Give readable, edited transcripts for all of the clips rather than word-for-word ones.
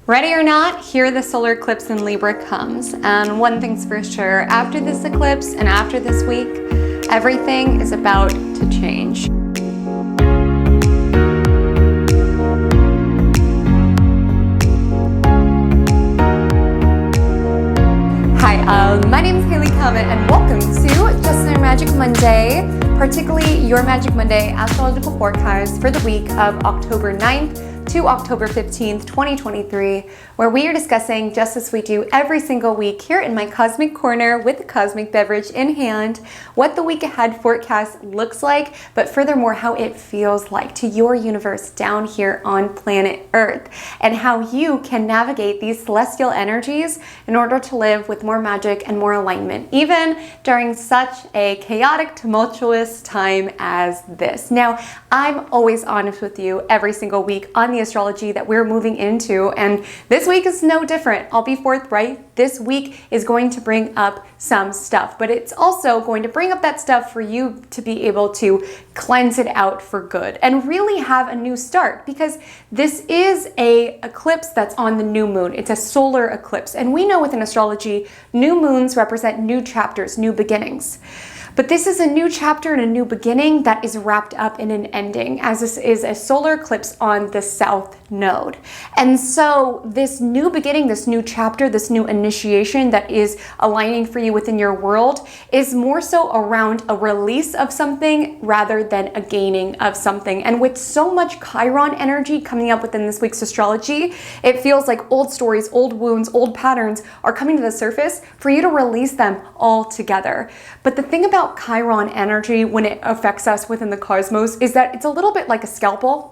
Ready or not, here the solar eclipse in Libra comes. And one thing's for sure, after this eclipse and after this week, everything is about to change. Hi, my name is Comet and welcome to Just Another Magic Monday, particularly your Magic Monday astrological forecast for the week of October 9th to October 15th, 2023, where we are discussing, just as we do every single week here in my cosmic corner with a cosmic beverage in hand, what the week ahead forecast looks like, but furthermore, how it feels like to your universe down here on planet Earth, and how you can navigate these celestial energies in order to live with more magic and more alignment, even during such a chaotic, tumultuous time as this. Now, I'm always honest with you every single week on the astrology that we're moving into, and this week is no different. I'll be forthright. This week is going to bring up some stuff, but it's also going to bring up that stuff for you to be able to cleanse it out for good and really have a new start, because this is a eclipse that's on the new moon. It's a solar eclipse, and we know within astrology, new moons represent new chapters, new beginnings. But this is a new chapter and a new beginning that is wrapped up in an ending, as this is a solar eclipse on the south node. And so this new beginning, this new chapter, this new initiation that is aligning for you within your world is more so around a release of something rather than a gaining of something. And with so much Chiron energy coming up within this week's astrology, it feels like old stories, old wounds, old patterns are coming to the surface for you to release them all together. But the thing about Chiron energy when it affects us within the cosmos is that it's a little bit like a scalpel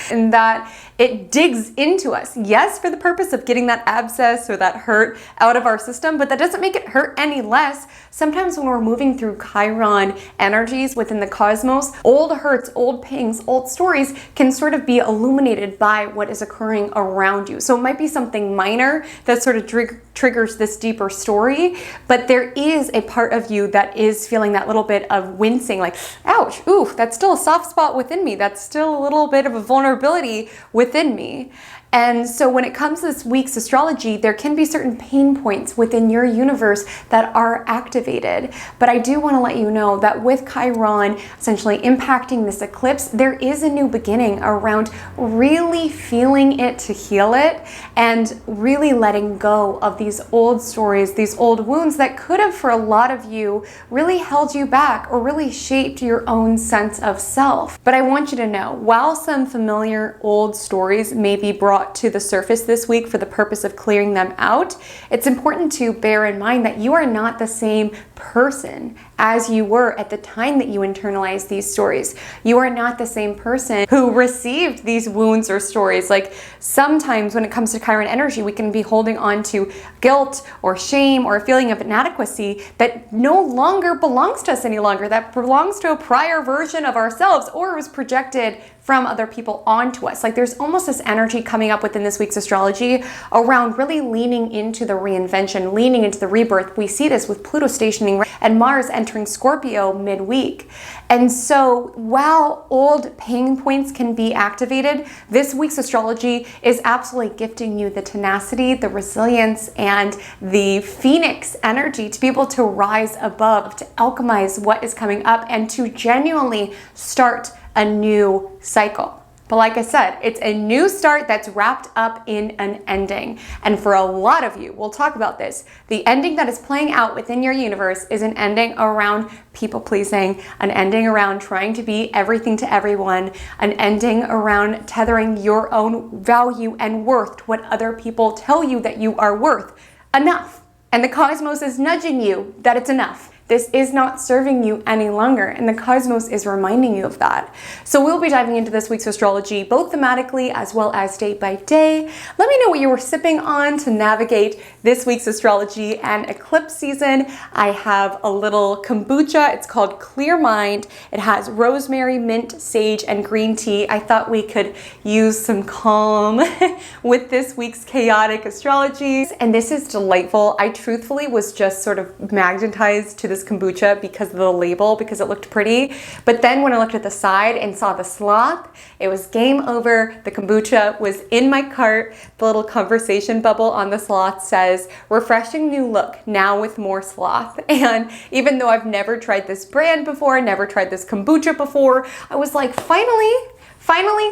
in that it digs into us. Yes, for the purpose of getting that abscess or that hurt out of our system, but that doesn't make it hurt any less. Sometimes when we're moving through Chiron energies within the cosmos, old hurts, old pangs, old stories can sort of be illuminated by what is occurring around you. So it might be something minor that sort of triggers this deeper story, but there is a part of you that is feeling that little bit of wincing, like, ouch, ooh, that's still a soft spot within me. That's still a little bit of a vulnerability within me. And so when it comes to this week's astrology, there can be certain pain points within your universe that are activated. But I do want to let you know that with Chiron essentially impacting this eclipse, there is a new beginning around really feeling it to heal it and really letting go of these old stories, these old wounds that could have, for a lot of you, really held you back or really shaped your own sense of self. But I want you to know, while some familiar old stories may be brought to the surface this week for the purpose of clearing them out, it's important to bear in mind that you are not the same person as you were at the time that you internalized these stories. You are not the same person who received these wounds or stories. Like, sometimes when it comes to Chiron energy, we can be holding on to guilt or shame or a feeling of inadequacy that no longer belongs to us any longer, that belongs to a prior version of ourselves, or was projected from other people onto us. Like, there's almost this energy coming up within this week's astrology around really leaning into the reinvention, leaning into the rebirth. We see this with Pluto stationing and Mars entering Scorpio midweek. And so while old pain points can be activated, this week's astrology is absolutely gifting you the tenacity, the resilience, and the phoenix energy to be able to rise above, to alchemize what is coming up, and to genuinely start a new cycle. But like I said, it's a new start that's wrapped up in an ending. And for a lot of you, we'll talk about this, the ending that is playing out within your universe is an ending around people pleasing, an ending around trying to be everything to everyone, an ending around tethering your own value and worth to what other people tell you that you are worth. Enough. And the cosmos is nudging you that it's enough. This is not serving you any longer, and the cosmos is reminding you of that. So we'll be diving into this week's astrology, both thematically as well as day by day. Let me know what you were sipping on to navigate this week's astrology and eclipse season. I have a little kombucha. It's called Clear Mind. It has rosemary, mint, sage, and green tea. I thought we could use some calm with this week's chaotic astrology, and this is delightful. I truthfully was just sort of magnetized to this was kombucha because of the label, because it looked pretty. But then when I looked at the side and saw the sloth, it was game over. The kombucha was in my cart. The little conversation bubble on the sloth says, refreshing new look, now with more sloth. And even though I've never tried this brand before, never tried this kombucha before, I was like, finally,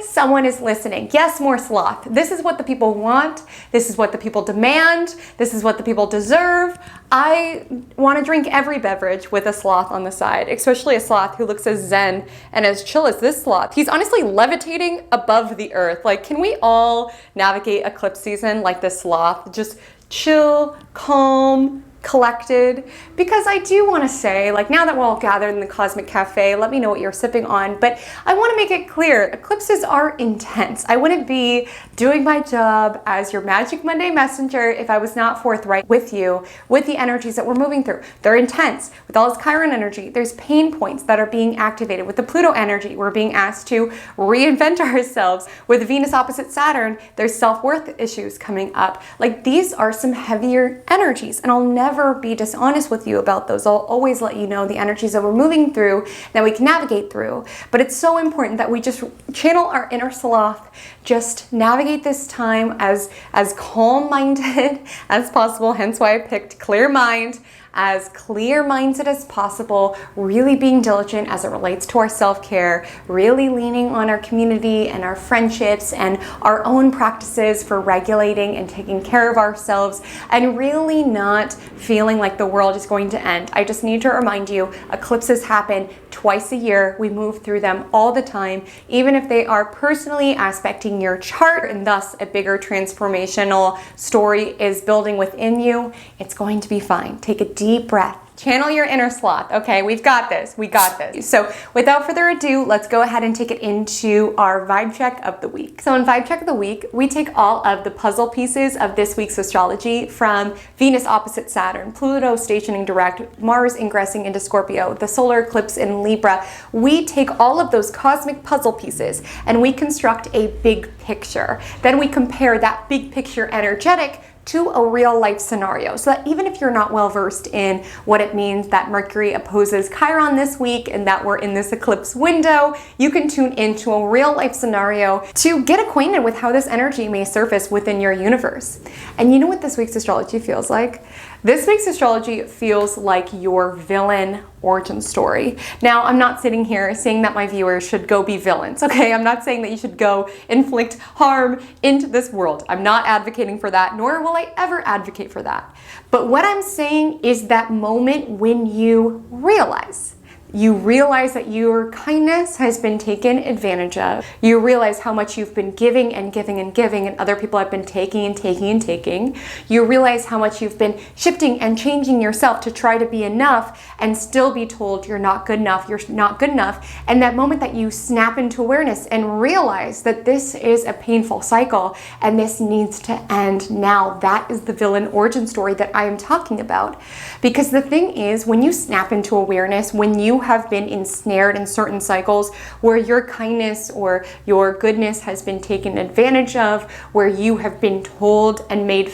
someone is listening. Yes, more sloth. This is what the people want. This is what the people demand. This is what the people deserve. I want to drink every beverage with a sloth on the side, especially a sloth who looks as zen and as chill as this sloth. He's honestly levitating above the earth. Like, can we all navigate eclipse season like this sloth? Just chill, calm, collected. Because I do want to say, like, now that we're all gathered in the Cosmic Cafe, let me know what you're sipping on, but I want to make it clear, eclipses are intense. I wouldn't be doing my job as your Magic Monday messenger if I was not forthright with you, with the energies that we're moving through. They're intense. With all this Chiron energy, there's pain points that are being activated. With the Pluto energy, we're being asked to reinvent ourselves. With Venus opposite Saturn, there's self-worth issues coming up. Like, these are some heavier energies, and I'll never be dishonest with you about those. I'll always let you know the energies that we're moving through, that we can navigate through. But it's so important that we just channel our inner sloth, just navigate this time as calm-minded as possible, hence why I picked clear mind, as clear-minded as possible, really being diligent as it relates to our self-care, really leaning on our community and our friendships and our own practices for regulating and taking care of ourselves, and really not feeling like the world is going to end. I just need to remind you, eclipses happen twice a year. We move through them all the time, even if they are personally aspecting your chart and thus a bigger transformational story is building within you. It's going to be fine. Take a deep breath. Channel your inner sloth. Okay, we've got this. We got this. So without further ado, let's go ahead and take it into our vibe check of the week. So in vibe check of the week, we take all of the puzzle pieces of this week's astrology from Venus opposite Saturn, Pluto stationing direct, Mars ingressing into Scorpio, the solar eclipse in Libra. We take all of those cosmic puzzle pieces and we construct a big picture. Then we compare that big picture energetic to a real life scenario, so that even if you're not well versed in what it means that Mercury opposes Chiron this week and that we're in this eclipse window, you can tune into a real life scenario to get acquainted with how this energy may surface within your universe. And you know what this week's astrology feels like? This week's astrology feels like your villain origin story. Now, I'm not sitting here saying that my viewers should go be villains, okay? I'm not saying that you should go inflict harm into this world. I'm not advocating for that, nor will I ever advocate for that. But what I'm saying is that moment when you realize that your kindness has been taken advantage of. You realize how much you've been giving and giving and giving, and other people have been taking and taking and taking. You realize how much you've been shifting and changing yourself to try to be enough and still be told you're not good enough, you're not good enough. And that moment that you snap into awareness and realize that this is a painful cycle and this needs to end now, that is the villain origin story that I am talking about. Because the thing is, when you snap into awareness, when you have been ensnared in certain cycles where your kindness or your goodness has been taken advantage of, where you have been told and made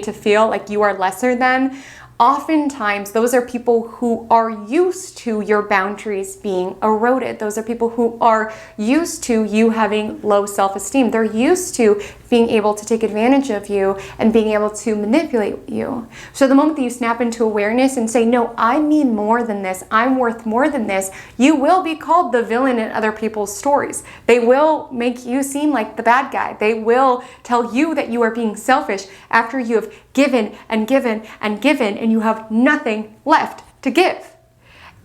to feel like you are lesser than, oftentimes those are people who are used to your boundaries being eroded. Those are people who are used to you having low self-esteem. They're used to being able to take advantage of you and being able to manipulate you. So the moment that you snap into awareness and say, no, I mean more than this, I'm worth more than this, you will be called the villain in other people's stories. They will make you seem like the bad guy. They will tell you that you are being selfish after you have given and given and given and you have nothing left to give.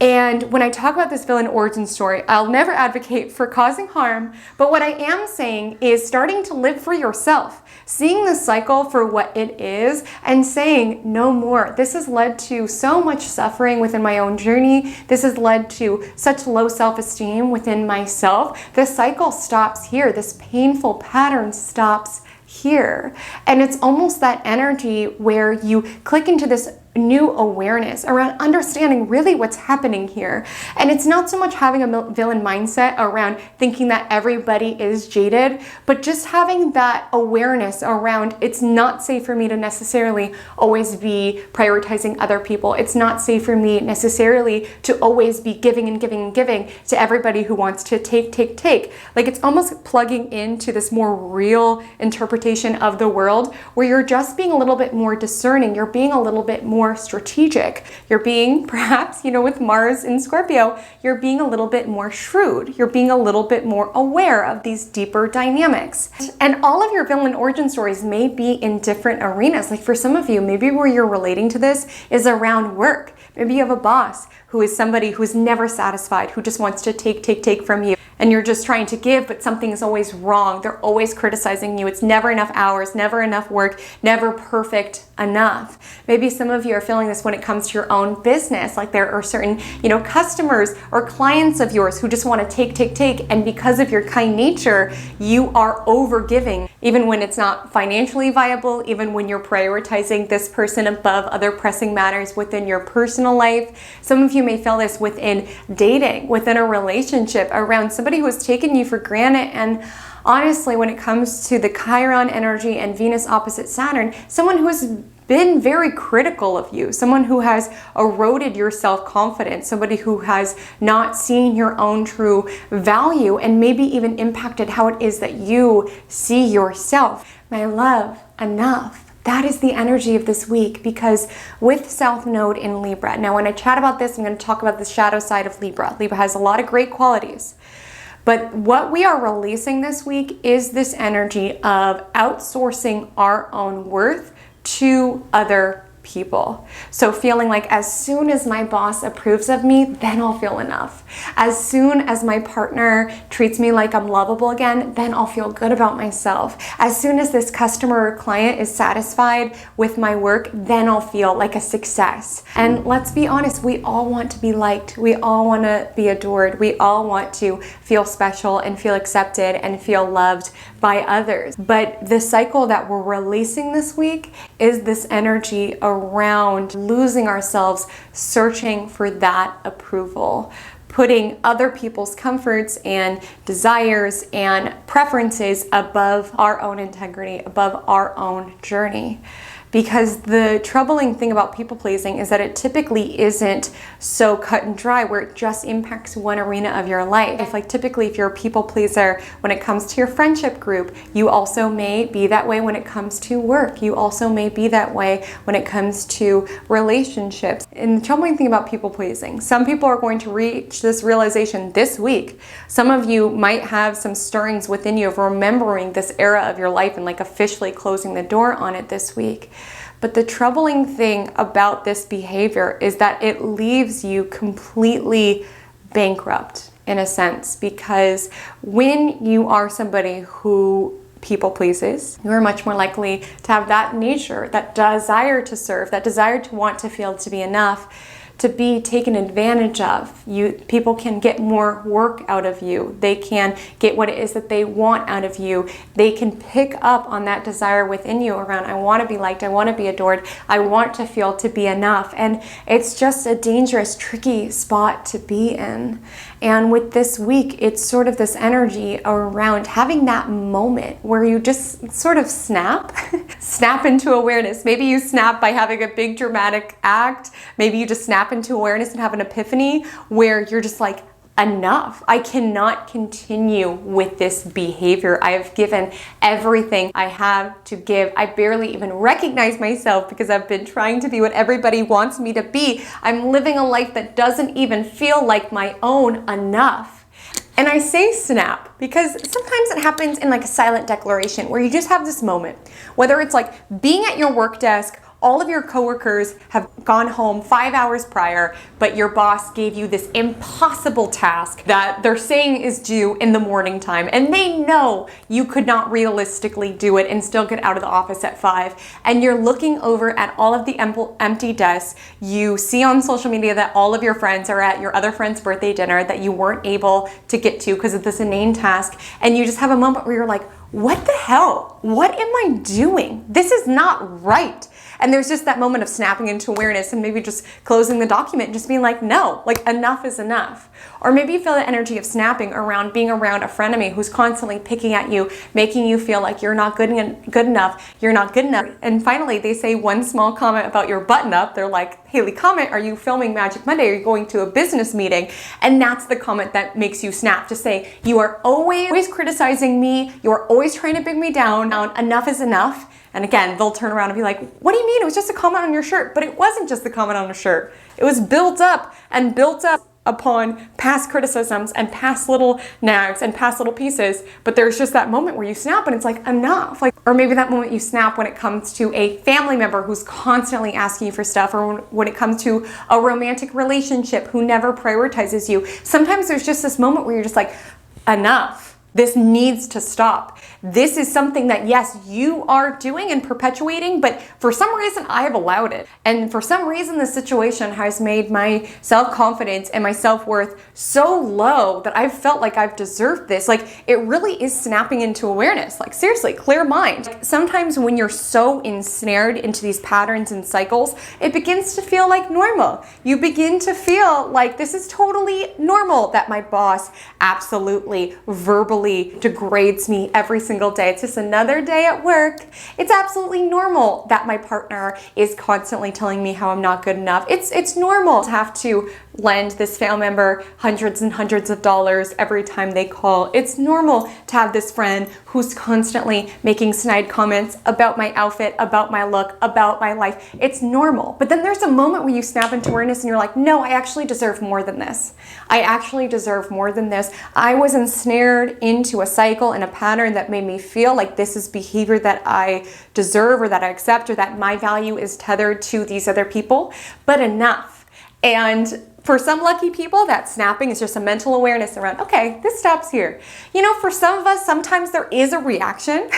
And when I talk about this villain origin story, I'll never advocate for causing harm, but what I am saying is starting to live for yourself, seeing the cycle for what it is and saying no more. This has led to so much suffering within my own journey. This has led to such low self-esteem within myself. The cycle stops here. This painful pattern stops here. And it's almost that energy where you click into this new awareness, around understanding really what's happening here. And it's not so much having a villain mindset around thinking that everybody is jaded, but just having that awareness around it's not safe for me to necessarily always be prioritizing other people. It's not safe for me necessarily to always be giving and giving and giving to everybody who wants to take. Like, it's almost plugging into this more real interpretation of the world where you're just being a little bit more discerning. You're being a little bit more strategic. You're being, perhaps, with Mars in Scorpio, you're being a little bit more shrewd. You're being a little bit more aware of these deeper dynamics. And all of your villain origin stories may be in different arenas. Like, for some of you, maybe where you're relating to this is around work. Maybe you have a boss who is somebody who's never satisfied, who just wants to take from you. And you're just trying to give, but something is always wrong. They're always criticizing you. It's never enough hours, never enough work, never perfect enough. Maybe some of you are feeling this when it comes to your own business. Like, there are certain, customers or clients of yours who just want to take. And because of your kind nature, you are over giving, even when it's not financially viable, even when you're prioritizing this person above other pressing matters within your personal life. Some of you may feel this within dating, within a relationship, around somebody who has taken you for granted. And honestly, when it comes to the Chiron energy and Venus opposite Saturn, someone who has been very critical of you, someone who has eroded your self-confidence, somebody who has not seen your own true value and maybe even impacted how it is that you see yourself. My love, enough. That is the energy of this week, because with South Node in Libra. Now, when I chat about this, I'm going to talk about the shadow side of Libra. Libra has a lot of great qualities. But what we are releasing this week is this energy of outsourcing our own worth to other people. So feeling like as soon as my boss approves of me, then I'll feel enough. As soon as my partner treats me like I'm lovable again, then I'll feel good about myself. As soon as this customer or client is satisfied with my work, then I'll feel like a success. And let's be honest, we all want to be liked. We all want to be adored. We all want to feel special and feel accepted and feel loved by others. But the cycle that we're releasing this week is this energy around losing ourselves, searching for that approval, putting other people's comforts and desires and preferences above our own integrity, above our own journey. Because the troubling thing about people pleasing is that it typically isn't so cut and dry where it just impacts one arena of your life. Like, typically, if you're a people pleaser when it comes to your friendship group, you also may be that way when it comes to work. You also may be that way when it comes to relationships. And the troubling thing about people pleasing, some people are going to reach this realization this week. Some of you might have some stirrings within you of remembering this era of your life and like officially closing the door on it this week. But the troubling thing about this behavior is that it leaves you completely bankrupt in a sense, because when you are somebody who people pleases, you are much more likely to have that nature, that desire to serve, that desire to want to feel to be enough, to be taken advantage of. People can get more work out of you. They can get what it is that they want out of you. They can pick up on that desire within you around, I want to be liked, I want to be adored, I want to feel to be enough. And it's just a dangerous, tricky spot to be in. And with this week, it's sort of this energy around having that moment where you just sort of snap into awareness. Maybe you snap by having a big dramatic act. Maybe you just snap into awareness and have an epiphany where you're just like, enough. I cannot continue with this behavior. I have given everything I have to give. I barely even recognize myself because I've been trying to be what everybody wants me to be. I'm living a life that doesn't even feel like my own enough. And I say snap because sometimes it happens in like a silent declaration where you just have this moment, whether it's like being at your work desk, all of your coworkers have gone home 5 hours prior, but your boss gave you this impossible task that they're saying is due in the morning time, and they know you could not realistically do it and still get out of the office at 5. And you're looking over at all of the empty desks. You see on social media that all of your friends are at your other friend's birthday dinner that you weren't able to get to because of this inane task, and you just have a moment where you're like, what the hell? What am I doing? This is not right. And there's just that moment of snapping into awareness and maybe just closing the document and just being like, no, like enough is enough. Or maybe you feel the energy of snapping around being around a frenemy who's constantly picking at you, making you feel like you're not good enough, you're not good enough. And finally, they say one small comment about your button up. They're like, Haley, Comet, are you filming Magic Monday? Are you going to a business meeting? And that's the comment that makes you snap, to say, you are always criticizing me. You're always trying to bring me down. Enough is enough. And again, they'll turn around and be like, what do you mean? It was just a comment on your shirt. But it wasn't just a comment on a shirt. It was built up and built up upon past criticisms and past little nags and past little pieces. But there's just that moment where you snap and it's like, enough. Like, or maybe that moment you snap when it comes to a family member who's constantly asking you for stuff, or when it comes to a romantic relationship who never prioritizes you. Sometimes there's just this moment where you're just like, enough. This needs to stop. This is something that, yes, you are doing and perpetuating, but for some reason I have allowed it. And for some reason this situation has made my self-confidence and my self-worth so low that I've felt like I've deserved this. Like, it really is snapping into awareness. Like, seriously, clear mind. Like, sometimes when you're so ensnared into these patterns and cycles, it begins to feel like normal. You begin to feel like this is totally normal, that my boss absolutely verbally degrades me every single day. It's just another day at work. It's absolutely normal that my partner is constantly telling me how I'm not good enough. It's normal to have to lend this family member hundreds and hundreds of dollars every time they call. It's normal to have this friend who's constantly making snide comments about my outfit, about my look, about my life. It's normal. But then there's a moment where you snap into awareness and you're like, no, I actually deserve more than this. I actually deserve more than this. I was ensnared into a cycle and a pattern that made me feel like this is behavior that I deserve, or that I accept, or that my value is tethered to these other people. But enough. And for some lucky people, that snapping is just a mental awareness around, okay, this stops here. You know, for some of us, sometimes there is a reaction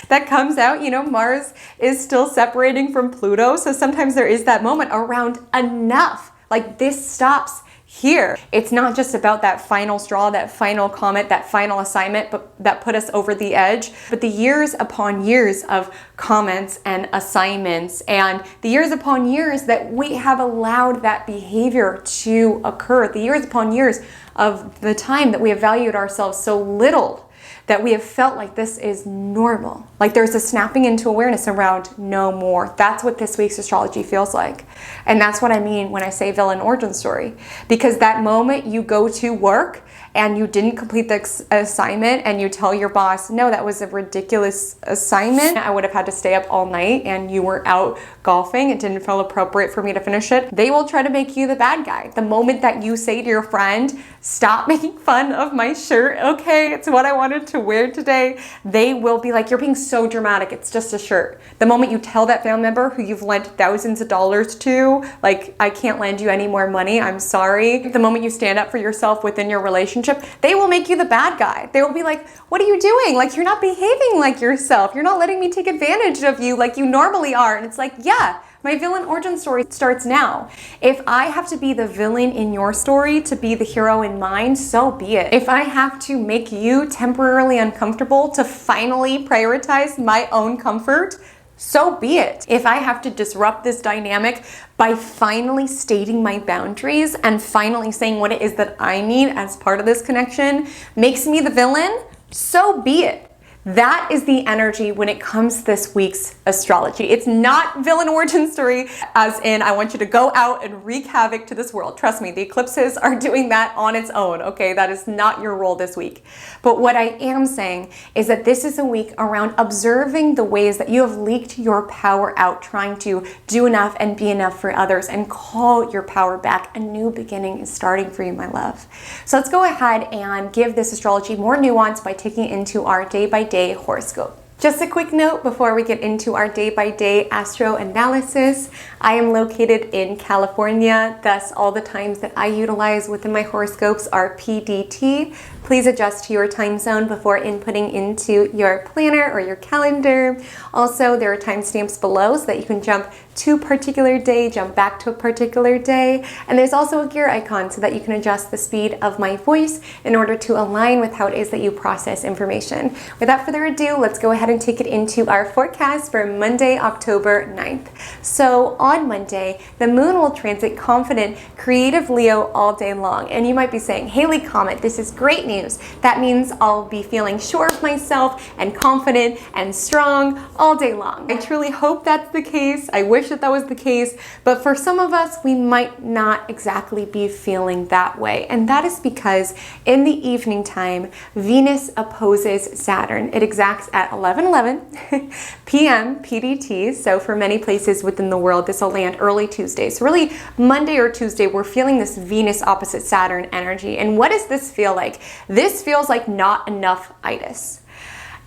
that comes out. You know, Mars is still separating from Pluto. So sometimes there is that moment around enough. Like, this stops here. It's not just about that final straw, that final comet, that final assignment, but that put us over the edge. But the years upon years of comments and assignments, and the years upon years that we have allowed that behavior to occur, the years upon years of the time that we have valued ourselves so little, that we have felt like this is normal. Like, there's a snapping into awareness around no more. That's what this week's astrology feels like. And that's what I mean when I say villain origin story. Because that moment you go to work and you didn't complete the assignment and you tell your boss, no, that was a ridiculous assignment. I would have had to stay up all night, and you were out golfing. It didn't feel appropriate for me to finish it. They will try to make you the bad guy. The moment that you say to your friend, stop making fun of my shirt, okay, it's what I wanted to wear today, they will be like, you're being so dramatic, it's just a shirt. The moment you tell that family member who you've lent thousands of dollars to, like, I can't lend you any more money, I'm sorry. The moment you stand up for yourself within your relationship, they will make you the bad guy. They will be like, what are you doing? Like, you're not behaving like yourself. You're not letting me take advantage of you like you normally are. And it's like, yeah, my villain origin story starts now. If I have to be the villain in your story to be the hero in mine, so be it. If I have to make you temporarily uncomfortable to finally prioritize my own comfort, so be it. If I have to disrupt this dynamic by finally stating my boundaries and finally saying what it is that I need as part of this connection makes me the villain, so be it. That is the energy when it comes to this week's astrology. It's not villain origin story as in I want you to go out and wreak havoc to this world. Trust me, the eclipses are doing that on its own, okay? That is not your role this week. But what I am saying is that this is a week around observing the ways that you have leaked your power out, trying to do enough and be enough for others, and call your power back. A new beginning is starting for you, my love. So let's go ahead and give this astrology more nuance by taking it into our day-by-day horoscope. Just a quick note before we get into our day-by-day astro analysis. I am located in California, thus all the times that I utilize within my horoscopes are PDT, Please adjust to your time zone before inputting into your planner or your calendar. Also, there are timestamps below so that you can jump to a particular day, jump back to a particular day. And there's also a gear icon so that you can adjust the speed of my voice in order to align with how it is that you process information. Without further ado, let's go ahead and take it into our forecast for Monday, October 9th. So on Monday, the moon will transit confident, creative Leo all day long. And you might be saying, Haley Comet, this is great news. That means I'll be feeling sure of myself and confident and strong all day long. I truly hope that's the case. I wish that was the case, but for some of us, we might not exactly be feeling that way. And that is because in the evening time, Venus opposes Saturn. It exacts at 11:11 p.m. PDT. So for many places within the world, this will land early Tuesday. So really Monday or Tuesday, we're feeling this Venus opposite Saturn energy. And what does this feel like? This feels like not enough-itis.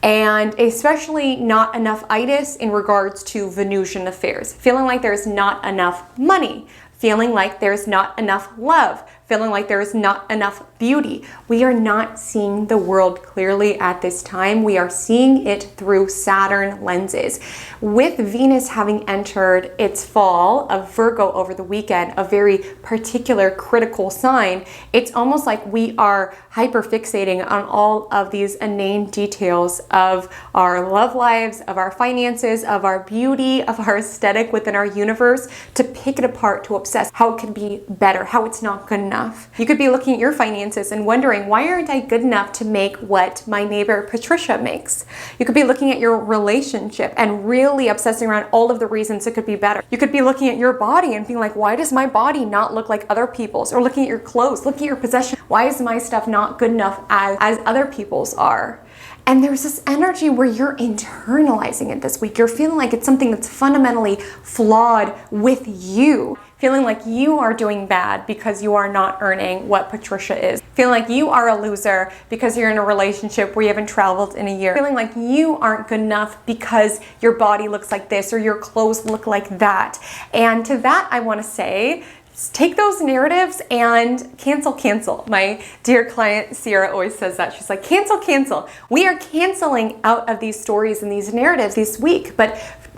And especially not enough-itis in regards to Venusian affairs. Feeling like there's not enough money. Feeling like there's not enough love. Feeling like there is not enough beauty. We are not seeing the world clearly at this time. We are seeing it through Saturn lenses. With Venus having entered its fall of Virgo over the weekend, a very particular critical sign, it's almost like we are hyperfixating on all of these inane details of our love lives, of our finances, of our beauty, of our aesthetic within our universe, to pick it apart, to obsess how it could be better, how it's not good enough. You could be looking at your finances and wondering, why aren't I good enough to make what my neighbor Patricia makes? You could be looking at your relationship and really obsessing around all of the reasons it could be better. You could be looking at your body and being like, why does my body not look like other people's? Or looking at your clothes, looking at your possessions. Why is my stuff not good enough as other people's are? And there's this energy where you're internalizing it this week. You're feeling like it's something that's fundamentally flawed with you. Feeling like you are doing bad because you are not earning what Patricia is. Feeling like you are a loser because you're in a relationship where you haven't traveled in a year. Feeling like you aren't good enough because your body looks like this or your clothes look like that. And to that, I want to say, take those narratives and cancel. My dear client, Sierra, always says that. She's like, cancel. We are canceling out of these stories and these narratives this week. But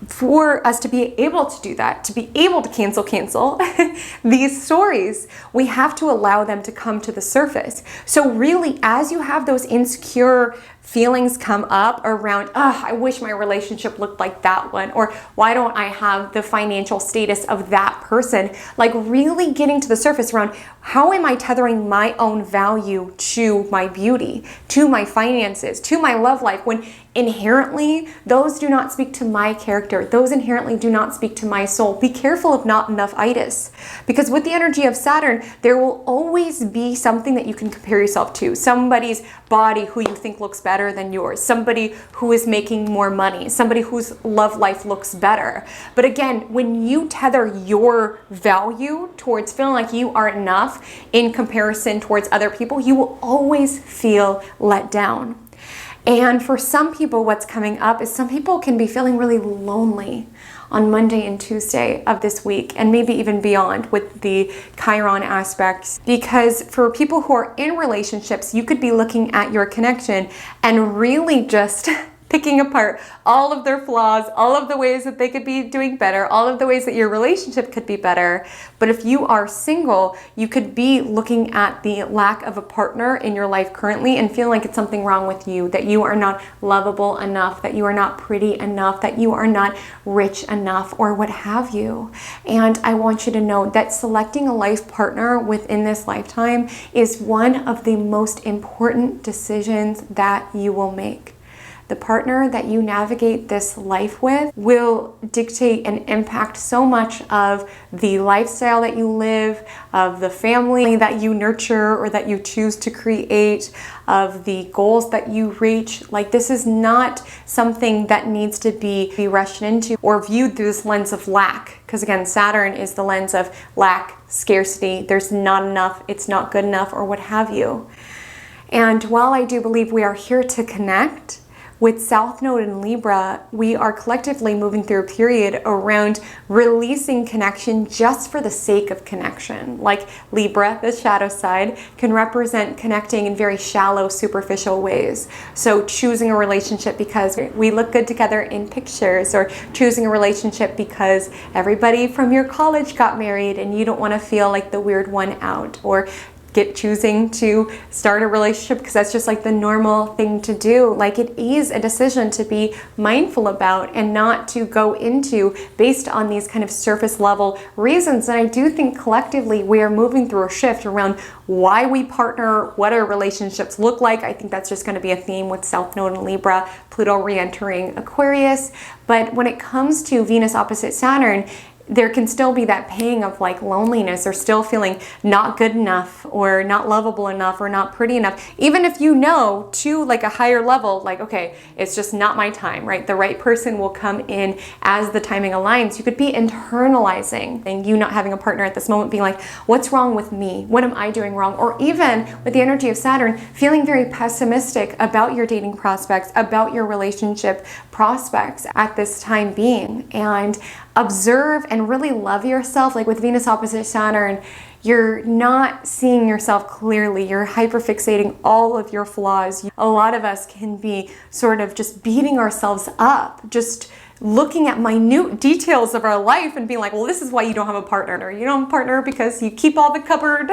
for us to be able to do that, to be able to cancel these stories, we have to allow them to come to the surface. So really, as you have those insecure feelings come up around, I wish my relationship looked like that one, or why don't I have the financial status of that person? Like really getting to the surface around, how am I tethering my own value to my beauty, to my finances, to my love life, when inherently those do not speak to my character, those inherently do not speak to my soul. Be careful of not enough-itis, because with the energy of Saturn, there will always be something that you can compare yourself to. Somebody's body who you think looks better than yours, somebody who is making more money, somebody whose love life looks better. But again, when you tether your value towards feeling like you aren't enough in comparison towards other people, you will always feel let down. And for some people, what's coming up is some people can be feeling really lonely on Monday and Tuesday of this week, and maybe even beyond with the Chiron aspects. Because for people who are in relationships, you could be looking at your connection and really just picking apart all of their flaws, all of the ways that they could be doing better, all of the ways that your relationship could be better. But if you are single, you could be looking at the lack of a partner in your life currently and feel like it's something wrong with you, that you are not lovable enough, that you are not pretty enough, that you are not rich enough, or what have you. And I want you to know that selecting a life partner within this lifetime is one of the most important decisions that you will make. The partner that you navigate this life with will dictate and impact so much of the lifestyle that you live, of the family that you nurture or that you choose to create, of the goals that you reach. Like, this is not something that needs to be rushed into or viewed through this lens of lack. Because again, Saturn is the lens of lack, scarcity, there's not enough, it's not good enough, or what have you. And while I do believe we are here to connect, with South Node in Libra, we are collectively moving through a period around releasing connection just for the sake of connection. Like Libra, the shadow side, can represent connecting in very shallow, superficial ways. So choosing a relationship because we look good together in pictures, or choosing a relationship because everybody from your college got married and you don't want to feel like the weird one out, or choosing to start a relationship because that's just like the normal thing to do. Like, it is a decision to be mindful about and not to go into based on these kind of surface level reasons. And I do think collectively we are moving through a shift around why we partner, what our relationships look like. I think that's just going to be a theme with South Node in Libra, Pluto re-entering Aquarius. But when it comes to Venus opposite Saturn, there can still be that pang of like loneliness, or still feeling not good enough, or not lovable enough, or not pretty enough. Even if you know to like a higher level, like, okay, it's just not my time, right? The right person will come in as the timing aligns. You could be internalizing and you not having a partner at this moment, being like, what's wrong with me? What am I doing wrong? Or even with the energy of Saturn, feeling very pessimistic about your dating prospects, about your relationship prospects at this time being. And observe and really love yourself. Like with Venus opposite Saturn, you're not seeing yourself clearly. You're hyperfixating all of your flaws. A lot of us can be sort of just beating ourselves up, just looking at minute details of our life and being like, well, this is why you don't have a partner. Or you don't have a partner because you keep all the cupboard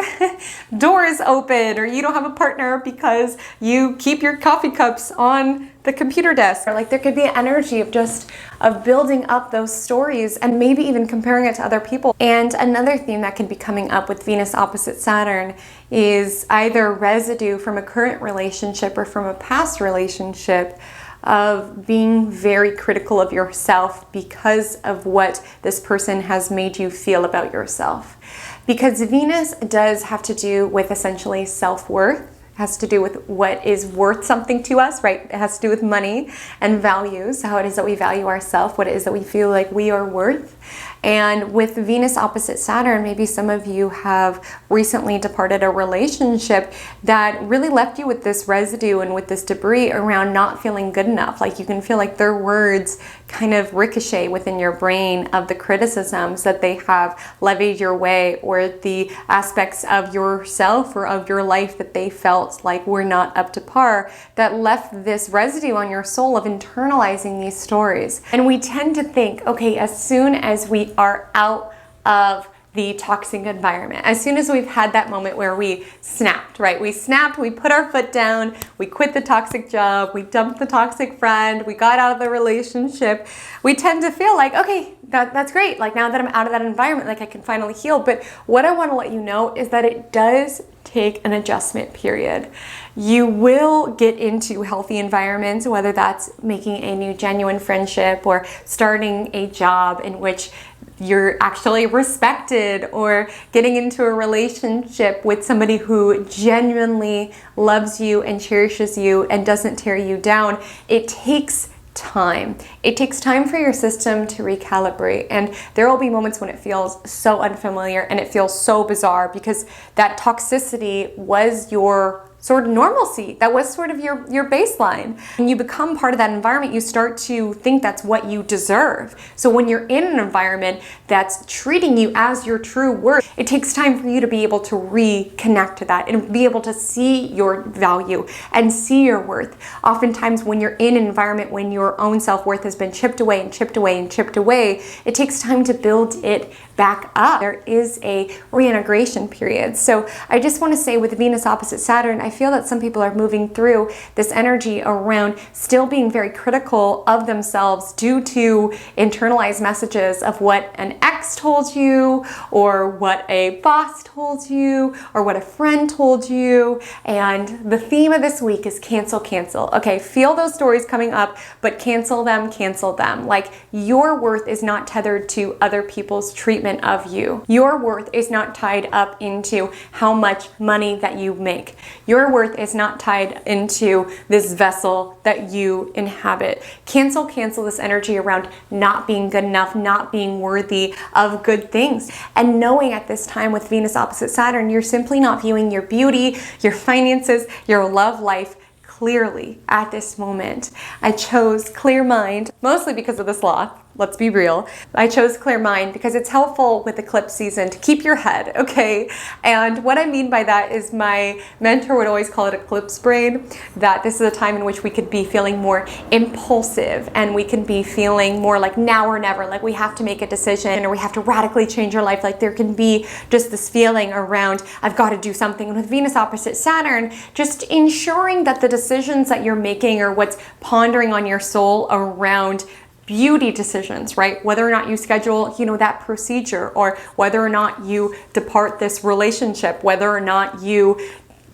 doors open, or you don't have a partner because you keep your coffee cups on the computer desk. Or like, there could be an energy of building up those stories and maybe even comparing it to other people. And another theme that can be coming up with Venus opposite Saturn is either residue from a current relationship or from a past relationship, of being very critical of yourself because of what this person has made you feel about yourself. Because Venus does have to do with essentially self-worth, has to do with what is worth something to us, right? It has to do with money and values, how it is that we value ourselves, what it is that we feel like we are worth. And with Venus opposite Saturn, maybe some of you have recently departed a relationship that really left you with this residue and with this debris around not feeling good enough. Like, you can feel like their words kind of ricochet within your brain of the criticisms that they have levied your way, or the aspects of yourself or of your life that they felt like were not up to par, that left this residue on your soul of internalizing these stories. And we tend to think, okay, as soon as we are out of the toxic environment, as soon as we've had that moment where we snapped, right? We snapped, we put our foot down, we quit the toxic job, we dumped the toxic friend, we got out of the relationship, we tend to feel like, okay, that's great. Like, now that I'm out of that environment, like, I can finally heal. But what I want to let you know is that it does take an adjustment period. You will get into healthy environments, whether that's making a new genuine friendship or starting a job in which you're actually respected, or getting into a relationship with somebody who genuinely loves you and cherishes you and doesn't tear you down. It takes time. It takes time for your system to recalibrate, and there will be moments when it feels so unfamiliar and it feels so bizarre because that toxicity was your sort of normalcy. That was sort of your baseline. When you become part of that environment, you start to think that's what you deserve. So when you're in an environment that's treating you as your true worth, it takes time for you to be able to reconnect to that and be able to see your value and see your worth. Oftentimes when you're in an environment when your own self-worth has been chipped away and chipped away and chipped away, it takes time to build it back up. There is a reintegration period. So I just want to say, with Venus opposite Saturn, I feel that some people are moving through this energy around still being very critical of themselves due to internalized messages of what an ex told you, or what a boss told you, or what a friend told you. And the theme of this week is cancel, cancel. Okay, feel those stories coming up, but cancel them, cancel them. Like, your worth is not tethered to other people's treatment of you. Your worth is not tied up into how much money that you make. Your worth is not tied into this vessel that you inhabit. Cancel this energy around not being good enough, not being worthy of good things. And knowing at this time with Venus opposite Saturn, you're simply not viewing your beauty, your finances, your love life clearly at this moment. I chose clear mind, mostly because of the sloth. Let's be real. I chose clear mind because it's helpful with eclipse season to keep your head, okay? And what I mean by that is my mentor would always call it eclipse brain, that this is a time in which we could be feeling more impulsive and we can be feeling more like now or never, like we have to make a decision or we have to radically change our life. Like there can be just this feeling around, I've got to do something. And with Venus opposite Saturn, just ensuring that the decisions that you're making or what's pondering on your soul around beauty decisions, right? Whether or not you schedule, that procedure, or whether or not you depart this relationship, whether or not you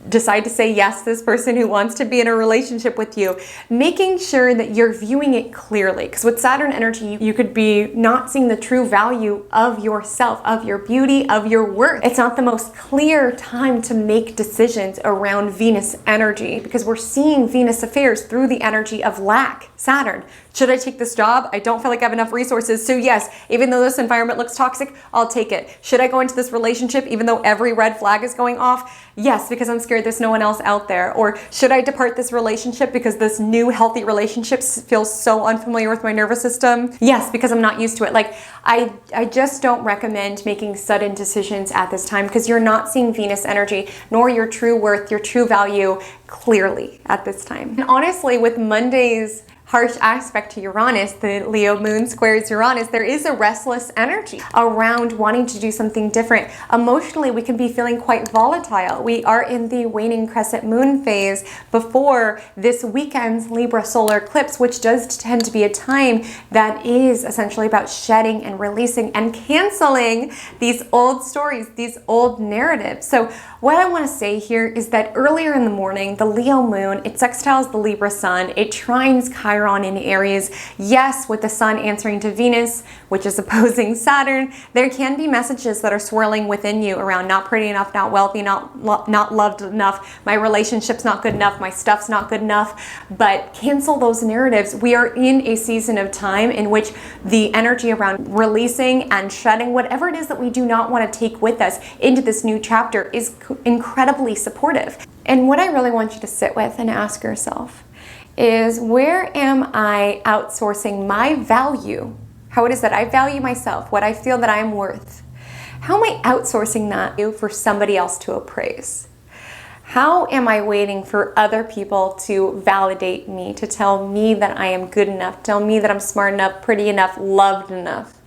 decide to say yes to this person who wants to be in a relationship with you, making sure that you're viewing it clearly. Because with Saturn energy, you could be not seeing the true value of yourself, of your beauty, of your worth. It's not the most clear time to make decisions around Venus energy because we're seeing Venus affairs through the energy of lack. Saturn. Should I take this job? I don't feel like I have enough resources. So yes, even though this environment looks toxic, I'll take it. Should I go into this relationship even though every red flag is going off? Yes, because I'm scared there's no one else out there. Or should I depart this relationship because this new healthy relationship feels so unfamiliar with my nervous system? Yes, because I'm not used to it. Like I just don't recommend making sudden decisions at this time because you're not seeing Venus energy nor your true worth, your true value clearly at this time. And honestly, with Monday's harsh aspect to Uranus, the Leo moon squares Uranus, there is a restless energy around wanting to do something different. Emotionally, we can be feeling quite volatile. We are in the waning crescent moon phase before this weekend's Libra solar eclipse, which does tend to be a time that is essentially about shedding and releasing and canceling these old stories, these old narratives. So what I want to say here is that earlier in the morning, the Leo moon, it sextiles the Libra sun, it trines Chiron in Aries. Yes, with the sun answering to Venus, which is opposing Saturn, there can be messages that are swirling within you around not pretty enough, not wealthy, not loved enough, my relationship's not good enough, my stuff's not good enough, but cancel those narratives. We are in a season of time in which the energy around releasing and shedding whatever it is that we do not want to take with us into this new chapter is incredibly supportive. And what I really want you to sit with and ask yourself is, where am I outsourcing my value? How it is that I value myself, what I feel that I am worth. How am I outsourcing that for somebody else to appraise? How am I waiting for other people to validate me, to tell me that I am good enough, tell me that I'm smart enough, pretty enough, loved enough?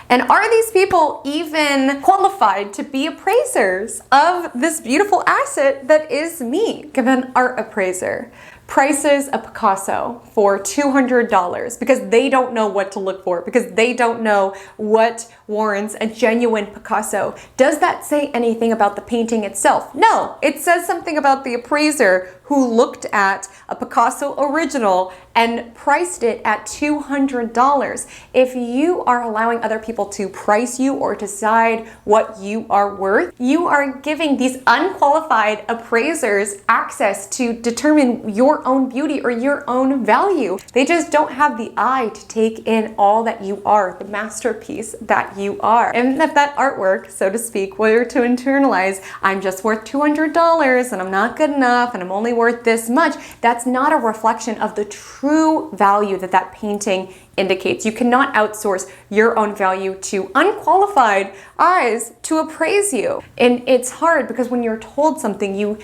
And are these people even qualified to be appraisers of this beautiful asset that is me? Give an art appraiser prices a Picasso for $200 because they don't know what to look for, because they don't know what warrants a genuine Picasso. Does that say anything about the painting itself? No, it says something about the appraiser who looked at a Picasso original and priced it at $200. If you are allowing other people to price you or decide what you are worth, you are giving these unqualified appraisers access to determine your own beauty or your own value. They just don't have the eye to take in all that you are, the masterpiece that you are. And if that artwork, so to speak, were to internalize, I'm just worth $200 and I'm not good enough and I'm only worth this much, that's not a reflection of the true value that that painting indicates. You cannot outsource your own value to unqualified eyes to appraise you. And it's hard because when you're told something, you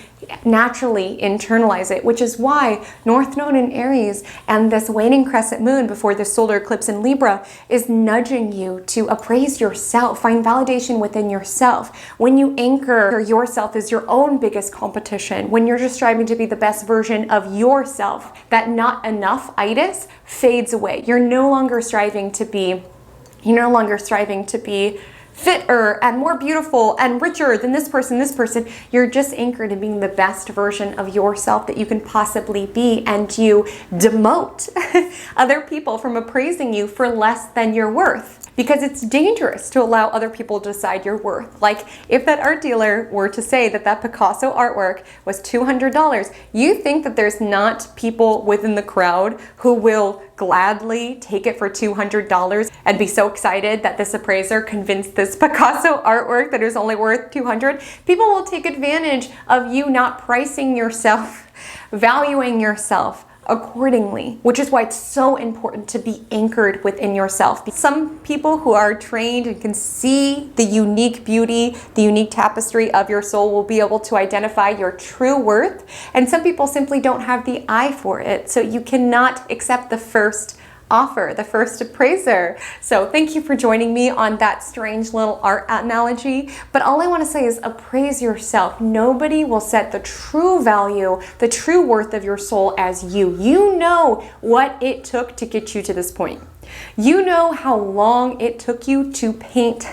naturally internalize it, which is why North Node in Aries and this waning crescent moon before the solar eclipse in Libra is nudging you to appraise yourself, find validation within yourself. When you anchor yourself as your own biggest competition, when you're just striving to be the best version of yourself, that not enough-itis fades away. You're no longer striving to be fitter and more beautiful and richer than this person. You're just anchored in being the best version of yourself that you can possibly be, and you demote other people from appraising you for less than your worth. Because it's dangerous to allow other people to decide your worth. Like if that art dealer were to say that that Picasso artwork was $200, you think that there's not people within the crowd who will gladly take it for $200 and be so excited that this appraiser convinced this Picasso artwork that is only worth $200? People will take advantage of you not pricing yourself valuing yourself accordingly, which is why it's so important to be anchored within yourself. Some people who are trained and can see the unique beauty, the unique tapestry of your soul will be able to identify your true worth, and some people simply don't have the eye for it. So you cannot accept the first offer, the first appraiser. So thank you for joining me on that strange little art analogy. But all I want to say is appraise yourself. Nobody will set the true value, the true worth of your soul as you. You know what it took to get you to this point. You know how long it took you to paint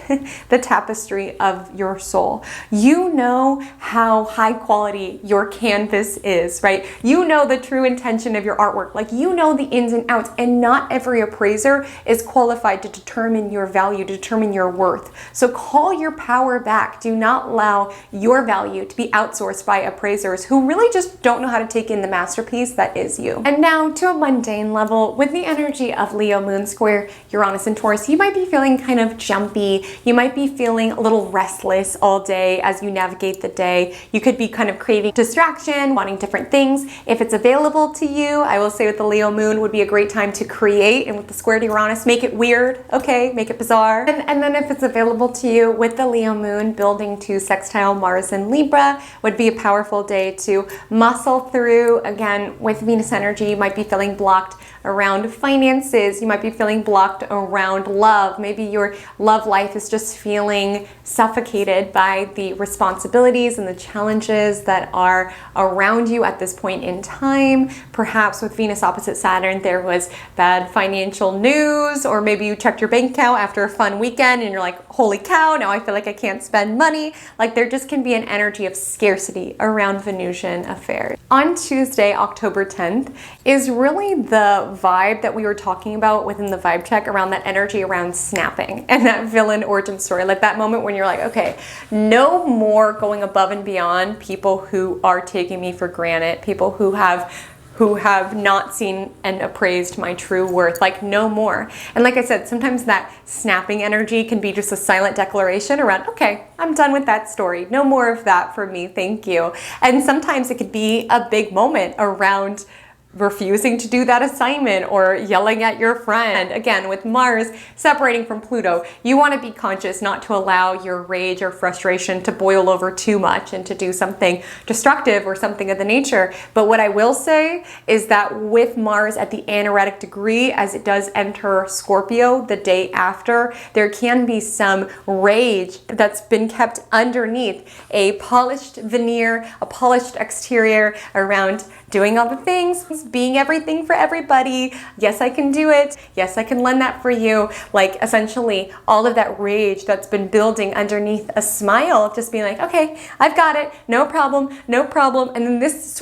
the tapestry of your soul. You know how high quality your canvas is, right? You know the true intention of your artwork. Like, you know the ins and outs, and not every appraiser is qualified to determine your value, to determine your worth. So call your power back. Do not allow your value to be outsourced by appraisers who really just don't know how to take in the masterpiece that is you. And now to a mundane level, with the energy of Leo moon square Uranus and Taurus, you might be feeling kind of jumpy. You might be feeling a little restless all day as you navigate the day. You could be kind of craving distraction, wanting different things. If it's available to you, I will say with the Leo moon would be a great time to create, and with the square to Uranus, make it weird, okay, make it bizarre. And then if it's available to you with the Leo moon building to sextile Mars and Libra, would be a powerful day to muscle through. Again, with Venus energy, you might be feeling blocked around finances. You might be feeling blocked around love. Maybe your love life is just feeling suffocated by the responsibilities and the challenges that are around you at this point in time. Perhaps with Venus opposite Saturn, there was bad financial news, or maybe you checked your bank account after a fun weekend and you're like, holy cow, now I feel like I can't spend money. Like, there just can be an energy of scarcity around Venusian affairs. On Tuesday, October 10th, is really the vibe that we were talking about within the vibe check, around that energy around snapping and that villain origin story. Like that moment when you're like, okay, no more going above and beyond people who are taking me for granted, people who have not seen and appraised my true worth. Like, no more. And like I said, sometimes that snapping energy can be just a silent declaration around, okay, I'm done with that story. No more of that for me, thank you. And sometimes it could be a big moment around refusing to do that assignment or yelling at your friend. Again, with Mars separating from Pluto, you want to be conscious not to allow your rage or frustration to boil over too much and to do something destructive or something of the nature. But what I will say is that with Mars at the anaretic degree, as it does enter Scorpio the day after, there can be some rage that's been kept underneath a polished veneer, a polished exterior around doing all the things, being everything for everybody. Yes, I can do it. Yes, I can lend that for you. Like, essentially all of that rage that's been building underneath a smile, just being like, okay, I've got it. No problem, no problem. And then this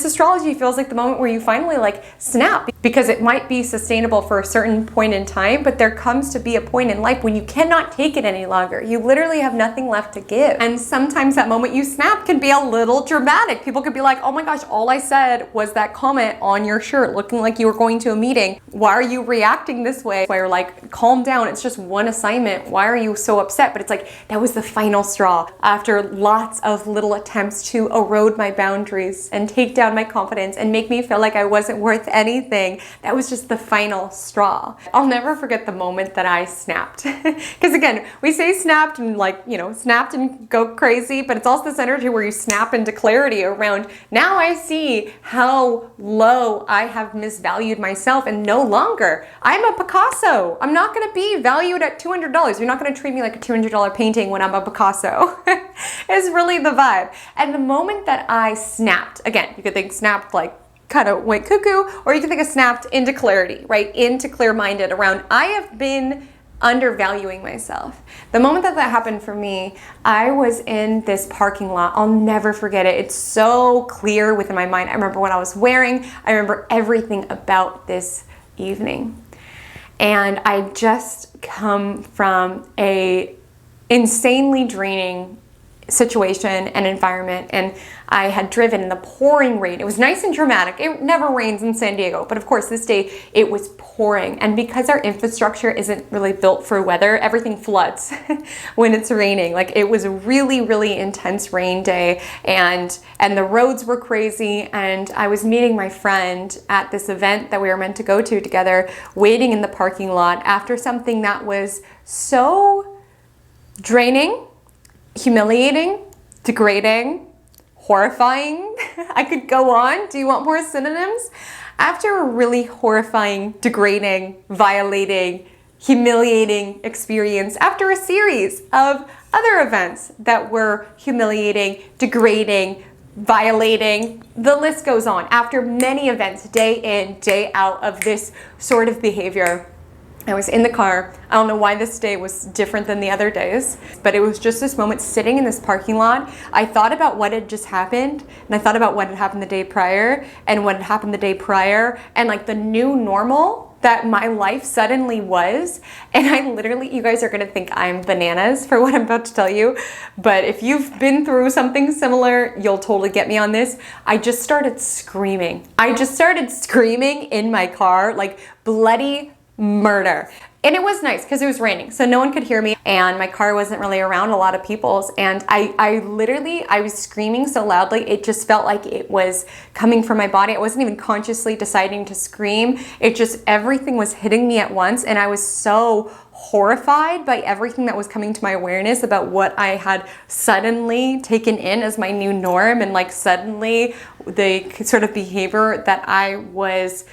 astrology feels like the moment where you finally like snap, because it might be sustainable for a certain point in time, but there comes to be a point in life when you cannot take it any longer. You literally have nothing left to give. And sometimes that moment you snap can be a little dramatic. People could be like, oh my gosh, all I said was that comment on your shirt looking like you were going to a meeting. Why are you reacting this way? Why are like, calm down, it's just one assignment. Why are you so upset? But it's like, that was the final straw. After lots of little attempts to erode my boundaries and take down my confidence and make me feel like I wasn't worth anything, that was just the final straw. I'll never forget the moment that I snapped. Because again, we say snapped and like, you know, snapped and go crazy, but it's also this energy where you snap into clarity around, now I see how low I have misvalued myself, and no longer. I'm a Picasso. I'm not going to be valued at $200. You're not going to treat me like a $200 painting when I'm a Picasso. Is really the vibe. And the moment that I snapped, again, you could think snapped like kind of went cuckoo, or you can think of snapped into clarity, right? Into clear-minded around, I have been undervaluing myself. The moment that happened for me, I was in this parking lot. I'll never forget it. It's so clear within my mind. I remember what I was wearing. I remember everything about this evening. And I just come from a insanely draining situation and environment, and I had driven in the pouring rain. It was nice and dramatic. It never rains in San Diego, but of course this day it was pouring, and because our infrastructure isn't really built for weather, everything floods when it's raining. Like, it was a really, really intense rain day, and the roads were crazy, and I was meeting my friend at this event that we were meant to go to together, waiting in the parking lot after something that was so draining, humiliating, degrading, horrifying. I could go on. Do you want more synonyms? After a really horrifying, degrading, violating, humiliating experience, after a series of other events that were humiliating, degrading, violating, the list goes on. After many events, day in, day out, of this sort of behavior, I was in the car. I don't know why this day was different than the other days, but it was just this moment sitting in this parking lot. I thought about what had just happened, and I thought about what had happened the day prior, and what had happened the day prior, and like the new normal that my life suddenly was. And I literally, you guys are gonna think I'm bananas for what I'm about to tell you, but if you've been through something similar, you'll totally get me on this. I just started screaming. I just started screaming in my car, like bloody murder. And it was nice because it was raining, so no one could hear me, and my car wasn't really around a lot of people's, and I was screaming so loudly, it just felt like it was coming from my body. I wasn't even consciously deciding to scream. It just, everything was hitting me at once, and I was so horrified by everything that was coming to my awareness about what I had suddenly taken in as my new norm, and like suddenly the sort of behavior that I was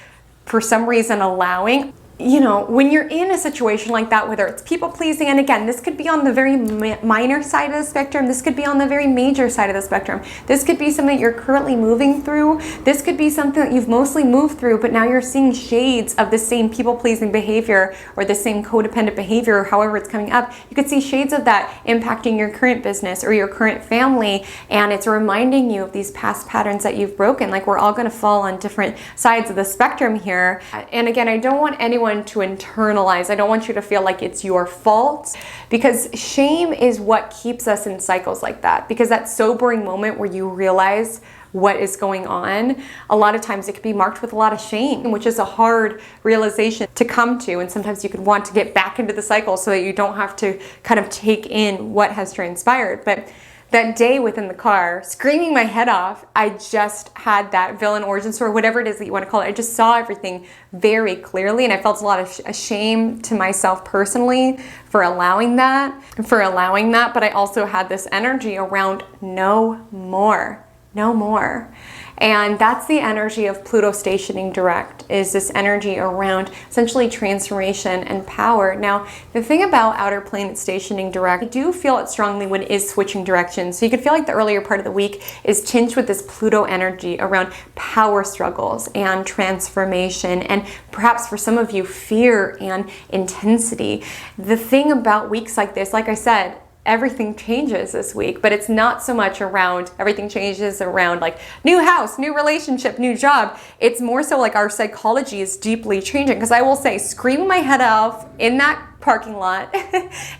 for some reason allowing. You know, when you're in a situation like that, whether it's people pleasing, and again, this could be on the very minor side of the spectrum, this could be on the very major side of the spectrum, this could be something that you're currently moving through, this could be something that you've mostly moved through, but now you're seeing shades of the same people pleasing behavior or the same codependent behavior, however it's coming up. You could see shades of that impacting your current business or your current family, and it's reminding you of these past patterns that you've broken. Like, we're all going to fall on different sides of the spectrum here. And again, I don't want anyone to internalize. I don't want you to feel like it's your fault, because shame is what keeps us in cycles like that, because that sobering moment where you realize what is going on, a lot of times it can be marked with a lot of shame, which is a hard realization to come to, and sometimes you could want to get back into the cycle so that you don't have to kind of take in what has transpired. But that day within the car, screaming my head off, I just had that villain origin story, whatever it is that you want to call it. I just saw everything very clearly, and I felt a lot of shame to myself personally for allowing that, but I also had this energy around no more. No more. And that's the energy of Pluto stationing direct, is this energy around essentially transformation and power. Now, the thing about outer planet stationing direct, I do feel it strongly when it is switching directions. So you could feel like the earlier part of the week is tinged with this Pluto energy around power struggles and transformation, and perhaps for some of you, fear and intensity. The thing about weeks like this, like I said, everything changes this week, but it's not so much around everything changes around like new house, new relationship, new job. It's more so like our psychology is deeply changing. Because I will say, screaming my head off in that parking lot,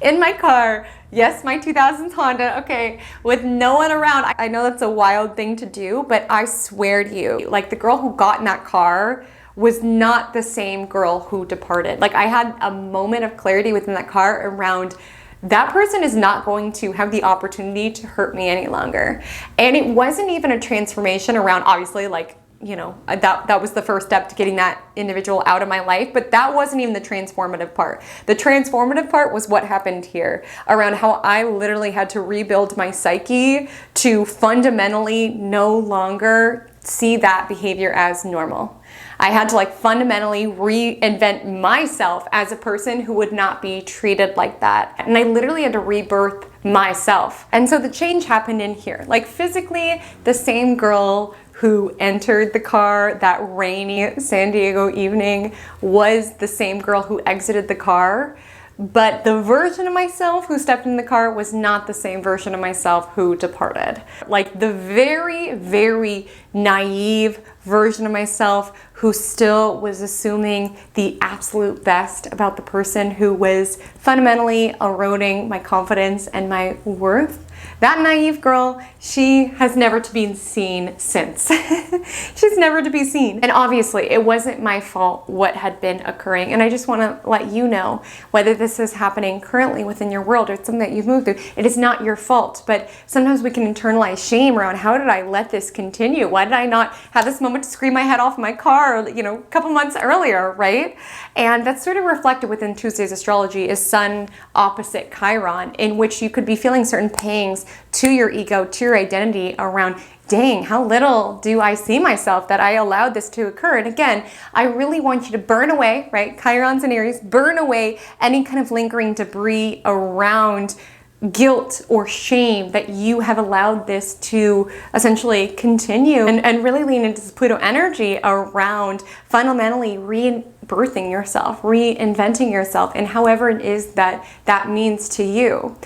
in my car, yes, my 2000s Honda, okay, with no one around. I know that's a wild thing to do, but I swear to you, like, the girl who got in that car was not the same girl who departed. Like, I had a moment of clarity within that car around, that person is not going to have the opportunity to hurt me any longer. And it wasn't even a transformation around, obviously, like, you know, that was the first step to getting that individual out of my life, but that wasn't even the transformative part. The transformative part was what happened here around how I literally had to rebuild my psyche to fundamentally no longer see that behavior as normal. I had to like fundamentally reinvent myself as a person who would not be treated like that. And I literally had to rebirth myself. And so the change happened in here. Like, physically, the same girl who entered the car that rainy San Diego evening was the same girl who exited the car. But the version of myself who stepped in the car was not the same version of myself who departed. Like, the very, very naive, version of myself who still was assuming the absolute best about the person who was fundamentally eroding my confidence and my worth. That naive girl, she has never to be seen since. She's never to be seen. And obviously, it wasn't my fault what had been occurring. And I just want to let you know, whether this is happening currently within your world or something that you've moved through, it is not your fault. But sometimes we can internalize shame around, how did I let this continue? Why did I not have this moment to scream my head off in my car, you know, a couple months earlier, right? And that's sort of reflected within Tuesday's astrology is Sun opposite Chiron, in which you could be feeling certain pangs to your ego, to your identity around, dang, how little do I see myself that I allowed this to occur? And again, I really want you to burn away, right? Chiron's in Aries, burn away any kind of lingering debris around guilt or shame that you have allowed this to essentially continue, and really lean into this Pluto energy around fundamentally rebirthing yourself, reinventing yourself, and however it is that that means to you.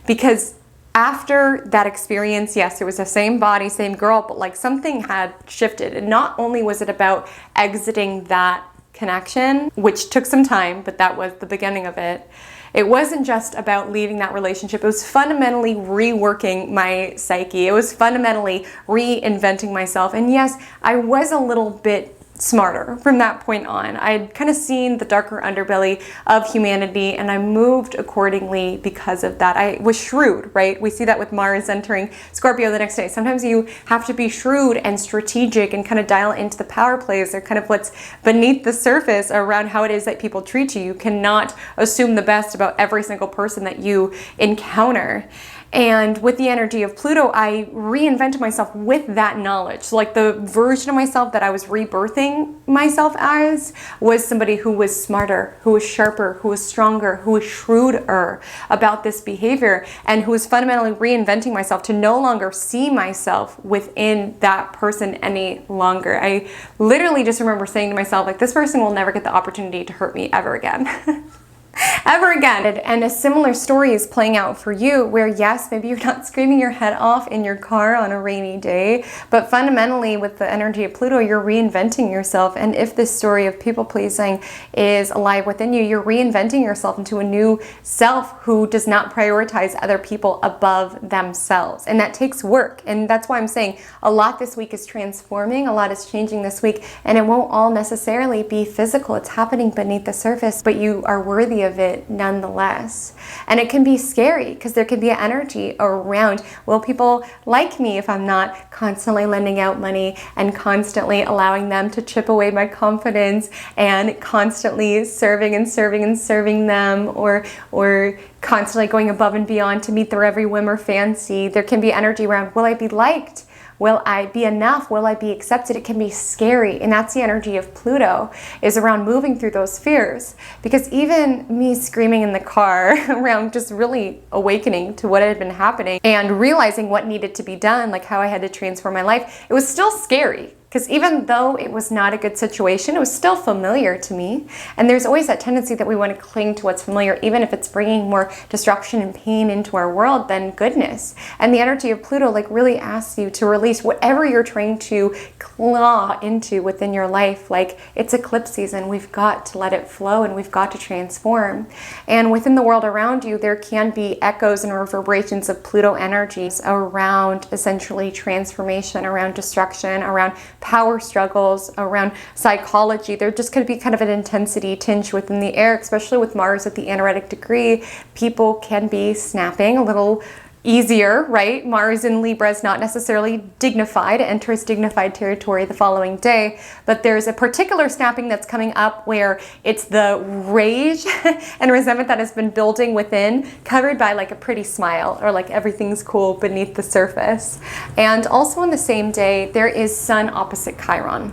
Because after that experience, yes, it was the same body, same girl, but like something had shifted. And not only was it about exiting that connection, which took some time, but that was the beginning of it. It wasn't just about leaving that relationship. It was fundamentally reworking my psyche. It was fundamentally reinventing myself. And yes, I was a little bit smarter from that point on. I'd kind of seen the darker underbelly of humanity, and I moved accordingly because of that. I was shrewd, right? We see that with Mars entering Scorpio the next day. Sometimes you have to be shrewd and strategic and kind of dial into the power plays, or kind of what's beneath the surface around how it is that people treat you. You cannot assume the best about every single person that you encounter. And with the energy of Pluto, I reinvented myself with that knowledge. So like the version of myself that I was rebirthing myself as was somebody who was smarter, who was sharper, who was stronger, who was shrewder about this behavior, and who was fundamentally reinventing myself to no longer see myself within that person any longer. I literally just remember saying to myself, like, this person will never get the opportunity to hurt me ever again. Ever again. And a similar story is playing out for you, where yes, maybe you're not screaming your head off in your car on a rainy day, but fundamentally with the energy of Pluto, you're reinventing yourself. And if this story of people pleasing is alive within you, you're reinventing yourself into a new self who does not prioritize other people above themselves. And that takes work. And that's why I'm saying a lot this week is transforming, a lot is changing this week, and it won't all necessarily be physical. It's happening beneath the surface, but you are worthy of it nonetheless. And it can be scary because there can be an energy around, will people like me if I'm not constantly lending out money and constantly allowing them to chip away my confidence and constantly serving and serving and serving them, or constantly going above and beyond to meet their every whim or fancy. There can be energy around, will I be liked? Will I be enough? Will I be accepted? It can be scary. And that's the energy of Pluto, is around moving through those fears. Because even me screaming in the car around just really awakening to what had been happening and realizing what needed to be done, like how I had to transform my life, it was still scary. Because even though it was not a good situation, it was still familiar to me. And there's always that tendency that we want to cling to what's familiar, even if it's bringing more destruction and pain into our world than goodness. And the energy of Pluto like really asks you to release whatever you're trying to claw into within your life. Like, it's eclipse season. We've got to let it flow and we've got to transform. And within the world around you, there can be echoes and reverberations of Pluto energies around essentially transformation, around destruction, around power struggles, around psychology. There just could be kind of an intensity tinge within the air, especially with Mars at the anaretic degree. People can be snapping a little easier, right? Mars in Libra is not necessarily dignified, enters dignified territory the following day, but there's a particular snapping that's coming up where it's the rage and resentment that has been building within, covered by like a pretty smile, or like everything's cool beneath the surface. And also on the same day, there is Sun opposite Chiron.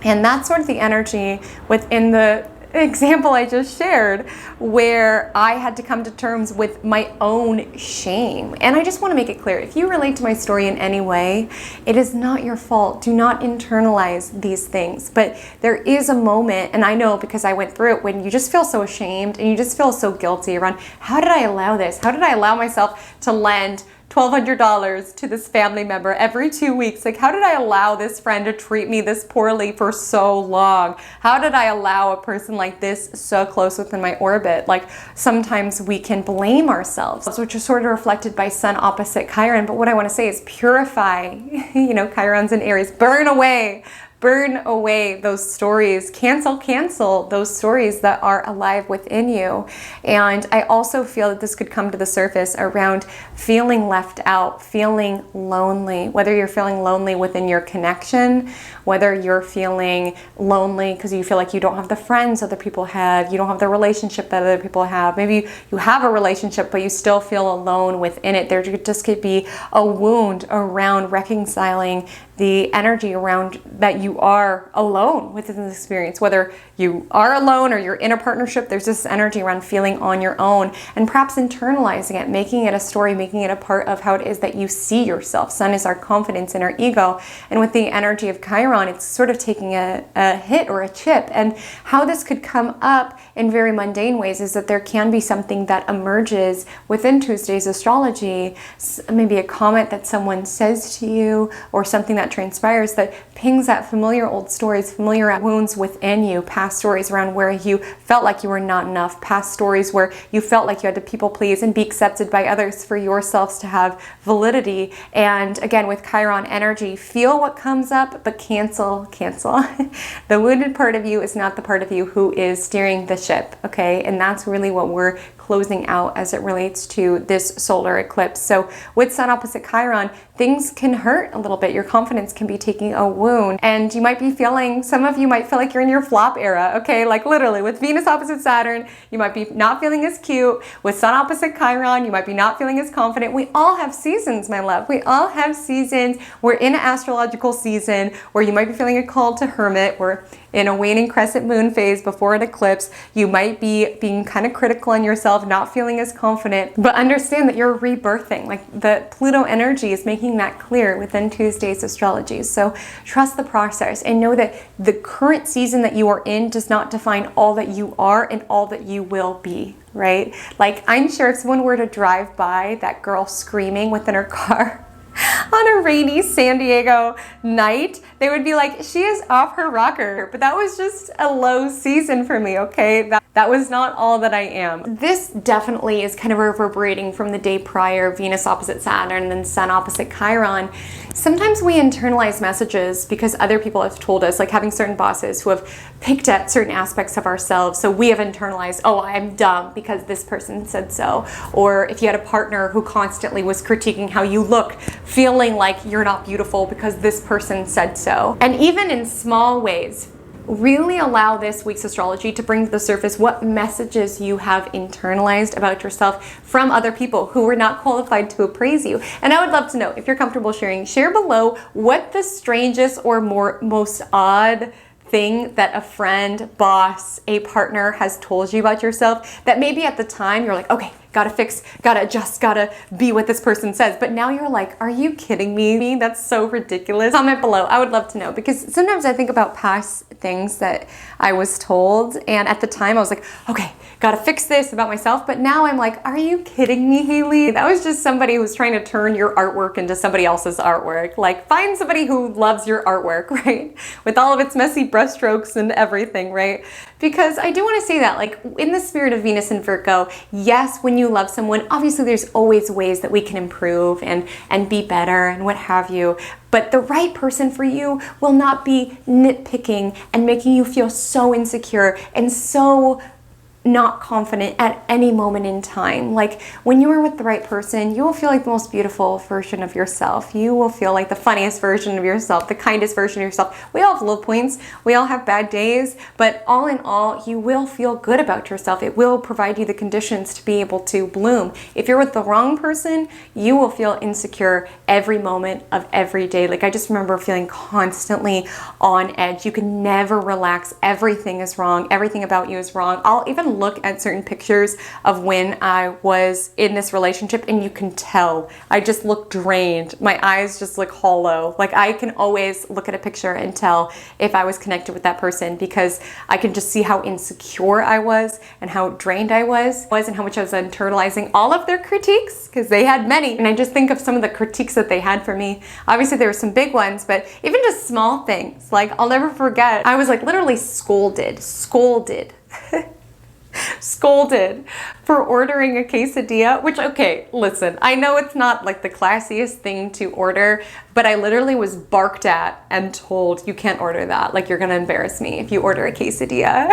And that's sort of the energy within the example I just shared, where I had to come to terms with my own shame. And I just want to make it clear, if you relate to my story in any way, it is not your fault. Do not internalize these things. But there is a moment, and I know because I went through it, when you just feel so ashamed and you just feel so guilty around, how did I allow this? How did I allow myself to lend $1,200 to this family member every 2 weeks. Like, how did I allow this friend to treat me this poorly for so long? How did I allow a person like this so close within my orbit? Like, sometimes we can blame ourselves, which is sort of reflected by Sun opposite Chiron. But what I want to say is purify, you know, Chiron's in Aries, burn away those stories, cancel those stories that are alive within you. And I also feel that this could come to the surface around feeling left out, feeling lonely, whether you're feeling lonely within your connection, whether you're feeling lonely because you feel like you don't have the friends other people have, you don't have the relationship that other people have. Maybe you have a relationship, but you still feel alone within it. There just could be a wound around reconciling the energy around that you are alone within this experience. Whether you are alone or you're in a partnership, there's this energy around feeling on your own and perhaps internalizing it, making it a story, making it a part of how it is that you see yourself. Sun is our confidence and our ego. And with the energy of Chiron, it's sort of taking a hit or a chip. And how this could come up in very mundane ways is that there can be something that emerges within Tuesday's astrology, maybe a comment that someone says to you or something that transpires that pings at familiar old stories, familiar wounds within you, past stories around where you felt like you were not enough, past stories where you felt like you had to people please and be accepted by others for yourselves to have validity. And again, with Chiron energy, feel what comes up, but cancel. The wounded part of you is not the part of you who is steering the ship, okay? And that's really what we're closing out as it relates to this solar eclipse. So with Sun opposite Chiron, things can hurt a little bit. Your confidence can be taking a wound, and you might be feeling, some of you might feel like you're in your flop era, okay? Like literally with Venus opposite Saturn, you might be not feeling as cute. With Sun opposite Chiron, you might be not feeling as confident. We all have seasons, my love. We all have seasons. We're in an astrological season where you might be feeling a call to hermit. We're in a waning crescent moon phase before an eclipse. You might be being kind of critical on yourself, not feeling as confident, but understand that you're rebirthing. Like the Pluto energy is making that clear within Tuesday's astrology. So trust the process and know that the current season that you are in does not define all that you are and all that you will be, right? Like, I'm sure if someone were to drive by that girl screaming within her car on a rainy San Diego night, they would be like, she is off her rocker. But that was just a low season for me, okay? That was not all that I am. This definitely is kind of reverberating from the day prior, Venus opposite Saturn and then Sun opposite Chiron. Sometimes we internalize messages because other people have told us, like having certain bosses who have picked at certain aspects of ourselves. So we have internalized, oh, I'm dumb because this person said so. Or if you had a partner who constantly was critiquing how you look, feeling like you're not beautiful because this person said so. And even in small ways, really allow this week's astrology to bring to the surface what messages you have internalized about yourself from other people who were not qualified to appraise you. And I would love to know, if you're comfortable sharing, share below what the strangest or most odd thing that a friend, boss, a partner has told you about yourself that maybe at the time you're like, okay, gotta fix, gotta adjust, gotta be what this person says. But now you're like, are you kidding me? That's so ridiculous. Comment below. I would love to know, because sometimes I think about past things that I was told, and at the time I was like, okay, gotta fix this about myself. But now I'm like, are you kidding me, Haley? That was just somebody who's trying to turn your artwork into somebody else's artwork. Like, find somebody who loves your artwork, right? With all of its messy brushstrokes and everything, right? Because I do want to say that, like, in the spirit of Venus and Virgo, yes, when you love someone, obviously there's always ways that we can improve and be better and what have you. But the right person for you will not be nitpicking and making you feel so insecure and so not confident at any moment in time. Like, when you are with the right person, you will feel like the most beautiful version of yourself. You will feel like the funniest version of yourself, the kindest version of yourself. We all have low points, we all have bad days, but all in all, you will feel good about yourself. It will provide you the conditions to be able to bloom. If you're with the wrong person, you will feel insecure every moment of every day. Like, I just remember feeling constantly on edge. You can never relax. Everything is wrong. Everything about you is wrong. I'll even look at certain pictures of when I was in this relationship and you can tell I just look drained. My eyes just look hollow. Like I can always look at a picture and tell if I was connected with that person because I can just see how insecure I was and how drained I was and how much I was internalizing all of their critiques, because they had many. And I just think of some of the critiques that they had for me. Obviously there were some big ones, but even just small things. Like I'll never forget, I was like literally scolded for ordering a quesadilla, which, okay, listen, I know it's not like the classiest thing to order, but I literally was barked at and told, you can't order that. Like, you're gonna embarrass me if you order a quesadilla.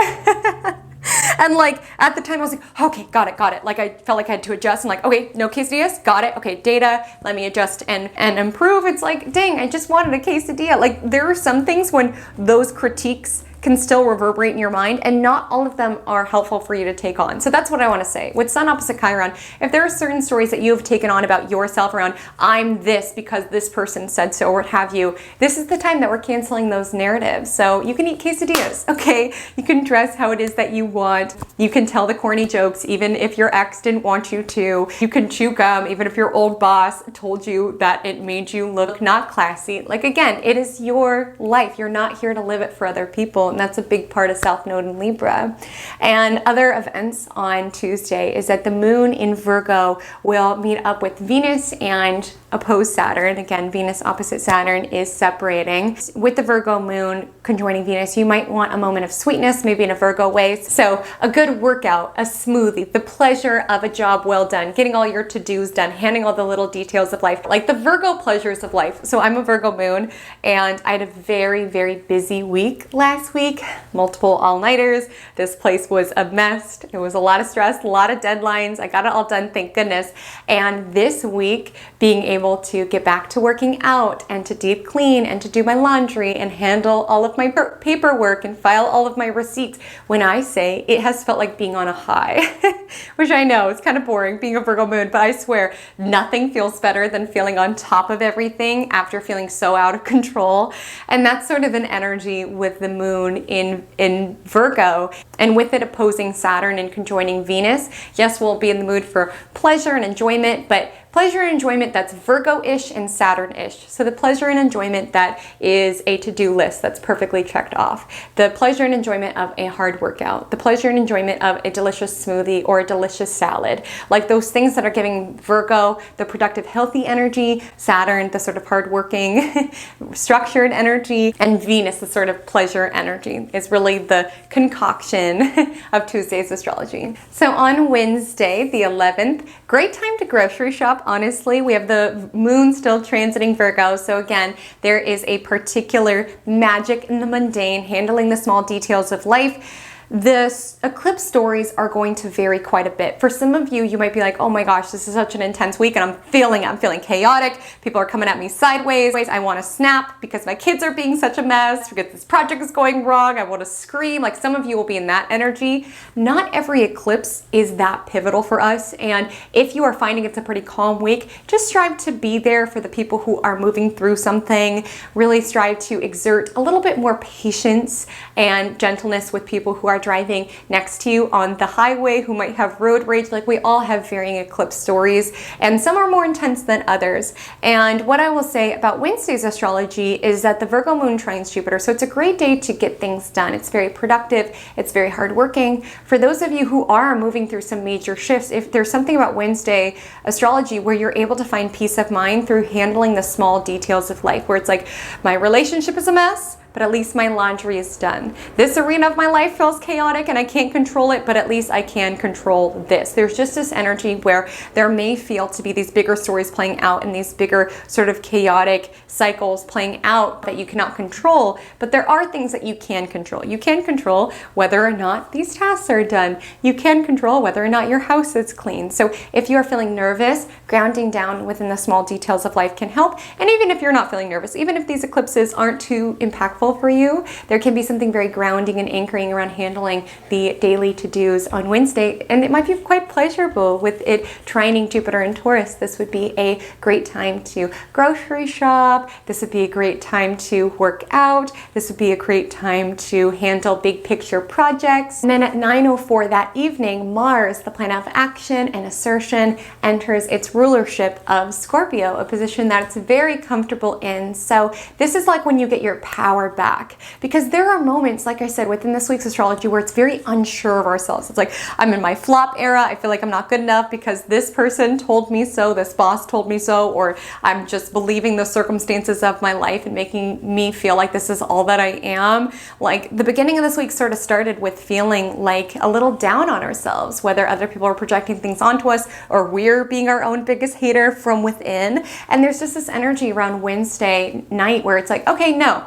And like, at the time I was like, okay, got it. Like I felt like I had to adjust and like, okay, no quesadillas, got it. Okay, data, let me adjust and improve. It's like, dang, I just wanted a quesadilla. Like there are some things when those critiques can still reverberate in your mind, and not all of them are helpful for you to take on. So that's what I want to say. With Sun opposite Chiron, if there are certain stories that you have taken on about yourself around, I'm this because this person said so, or what have you, this is the time that we're canceling those narratives. So you can eat quesadillas, okay? You can dress how it is that you want. You can tell the corny jokes even if your ex didn't want you to. You can chew gum even if your old boss told you that it made you look not classy. Like again, it is your life. You're not here to live it for other people. And that's a big part of South Node in Libra. And other events on Tuesday is that the moon in Virgo will meet up with Venus and oppose Saturn. Again, Venus opposite Saturn is separating. With the Virgo moon conjoining Venus, you might want a moment of sweetness, maybe in a Virgo way. So a good workout, a smoothie, the pleasure of a job well done, getting all your to-dos done, handling all the little details of life, like the Virgo pleasures of life. So I'm a Virgo moon and I had a very, very busy week last week. Multiple all-nighters. This place was a mess. It was a lot of stress, a lot of deadlines. I got it all done, thank goodness. And this week, being able to get back to working out and to deep clean and to do my laundry and handle all of my paperwork and file all of my receipts, when I say it has felt like being on a high, which I know is kind of boring being a Virgo moon, but I swear nothing feels better than feeling on top of everything after feeling so out of control. And that's sort of an energy with the moon in Virgo, and with it opposing Saturn and conjoining Venus. Yes, we'll be in the mood for pleasure and enjoyment, but pleasure and enjoyment that's Virgo-ish and Saturn-ish. So the pleasure and enjoyment that is a to-do list that's perfectly checked off. The pleasure and enjoyment of a hard workout. The pleasure and enjoyment of a delicious smoothie or a delicious salad. Like those things that are giving Virgo the productive, healthy energy, Saturn the sort of hardworking, structured energy, and Venus the sort of pleasure energy is really the concoction of Tuesday's astrology. So on Wednesday, the 11th, great time to grocery shop. Honestly, we have the moon still transiting Virgo. So again, there is a particular magic in the mundane, handling the small details of life. The eclipse stories are going to vary quite a bit. For some of you, you might be like, oh my gosh, this is such an intense week and I'm feeling chaotic. People are coming at me sideways. I want to snap because my kids are being such a mess, because this project is going wrong. I want to scream. Like some of you will be in that energy. Not every eclipse is that pivotal for us. And if you are finding it's a pretty calm week, just strive to be there for the people who are moving through something. Really strive to exert a little bit more patience and gentleness with people who are driving next to you on the highway, who might have road rage. Like we all have varying eclipse stories, and some are more intense than others. And what I will say about Wednesday's astrology is that the Virgo moon trines Jupiter, so it's a great day to get things done. It's very productive, it's very hardworking. For those of you who are moving through some major shifts, if there's something about Wednesday astrology where you're able to find peace of mind through handling the small details of life, where it's like, my relationship is a mess, but at least my laundry is done. This arena of my life feels chaotic and I can't control it, but at least I can control this. There's just this energy where there may feel to be these bigger stories playing out and these bigger sort of chaotic cycles playing out that you cannot control, but there are things that you can control. You can control whether or not these tasks are done. You can control whether or not your house is clean. So if you are feeling nervous, grounding down within the small details of life can help. And even if you're not feeling nervous, even if these eclipses aren't too impactful impactful for you. There can be something very grounding and anchoring around handling the daily to-dos on Wednesday, and it might be quite pleasurable with it trining Jupiter in Taurus. This would be a great time to grocery shop. This would be a great time to work out. This would be a great time to handle big picture projects. And then at 9:04 that evening, Mars, the planet of action and assertion, enters its rulership of Scorpio, a position that it's very comfortable in. So this is like when you get your power back, because there are moments, like I said, within this week's astrology where it's very unsure of ourselves. It's like, I'm in my flop era. I feel like I'm not good enough because this person told me so, this boss told me so, or I'm just believing the circumstances of my life and making me feel like this is all that I am. Like the beginning of this week sort of started with feeling like a little down on ourselves, whether other people are projecting things onto us or we're being our own biggest hater from within. And there's just this energy around Wednesday night where it's like, okay, no,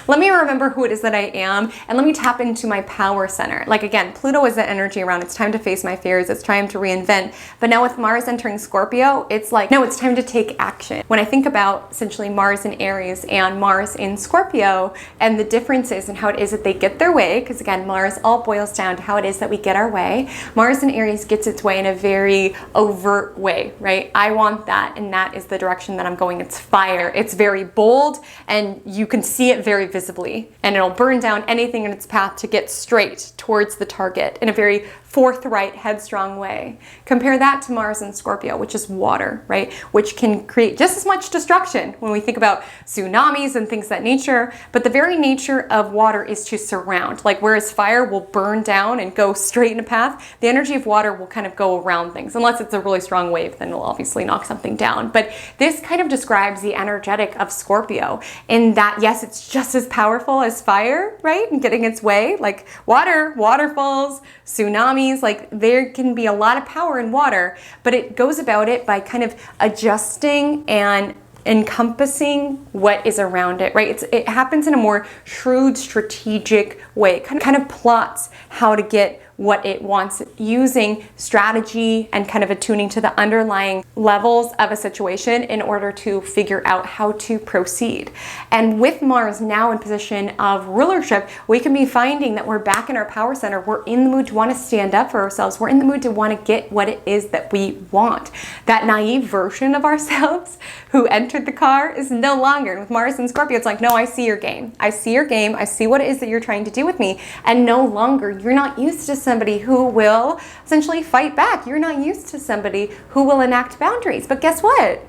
let me remember who it is that I am and let me tap into my power center. Like again, Pluto is that energy around it's time to face my fears, it's time to reinvent. But now with Mars entering Scorpio, it's like, no, it's time to take action. When I think about essentially Mars in Aries and Mars in Scorpio and the differences in how it is that they get their way, because again, Mars all boils down to how it is that we get our way. Mars in Aries gets its way in a very overt way, right? I want that, and that is the direction that I'm going. It's fire. It's very bold, and you can see it very visibly, and it'll burn down anything in its path to get straight towards the target in a very forthright, headstrong way. Compare that to Mars in Scorpio, which is water, right? Which can create just as much destruction when we think about tsunamis and things of that nature, but the very nature of water is to surround. Like whereas fire will burn down and go straight in a path, the energy of water will kind of go around things. Unless it's a really strong wave, then it'll obviously knock something down. But this kind of describes the energetic of Scorpio in that, yes, it's just as powerful as fire, right? And getting its way, like water, waterfalls, tsunamis, like there can be a lot of power in water, but it goes about it by kind of adjusting and encompassing what is around it, right? It happens in a more shrewd, strategic way. Kind of plots how to get what it wants using strategy and kind of attuning to the underlying levels of a situation in order to figure out how to proceed. And with Mars now in position of rulership, we can be finding that we're back in our power center. We're in the mood to want to stand up for ourselves. We're in the mood to want to get what it is that we want. That naive version of ourselves who entered the car is no longer. And with Mars and Scorpio, it's like, no, I see your game. I see your game. I see what it is that you're trying to do with me. And no longer, you're not used to somebody who will essentially fight back. You're not used to somebody who will enact boundaries. But guess what?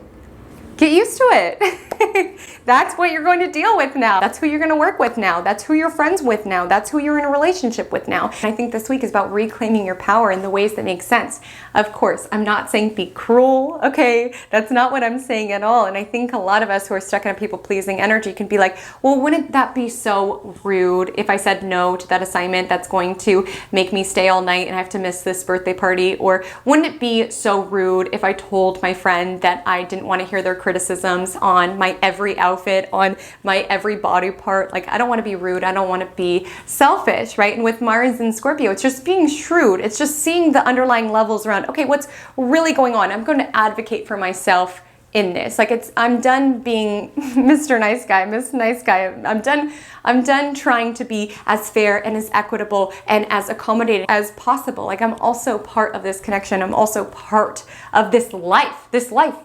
Get used to it. That's what you're going to deal with now. That's who you're going to work with now. That's who you're friends with now. That's who you're in a relationship with now. And I think this week is about reclaiming your power in the ways that make sense. Of course, I'm not saying be cruel, okay? That's not what I'm saying at all. And I think a lot of us who are stuck in a people-pleasing energy can be like, well, wouldn't that be so rude if I said no to that assignment that's going to make me stay all night and I have to miss this birthday party? Or wouldn't it be so rude if I told my friend that I didn't want to hear their criticisms on my every outfit, on my every body part? Like, I don't want to be rude. I don't want to be selfish, right? And with Mars and Scorpio, it's just being shrewd. It's just seeing the underlying levels around, okay, what's really going on? I'm going to advocate for myself in this. Like I'm done being Mr. Nice Guy, Miss Nice Guy. I'm done trying to be as fair and as equitable and as accommodating as possible. Like I'm also part of this connection. I'm also part of this life. This life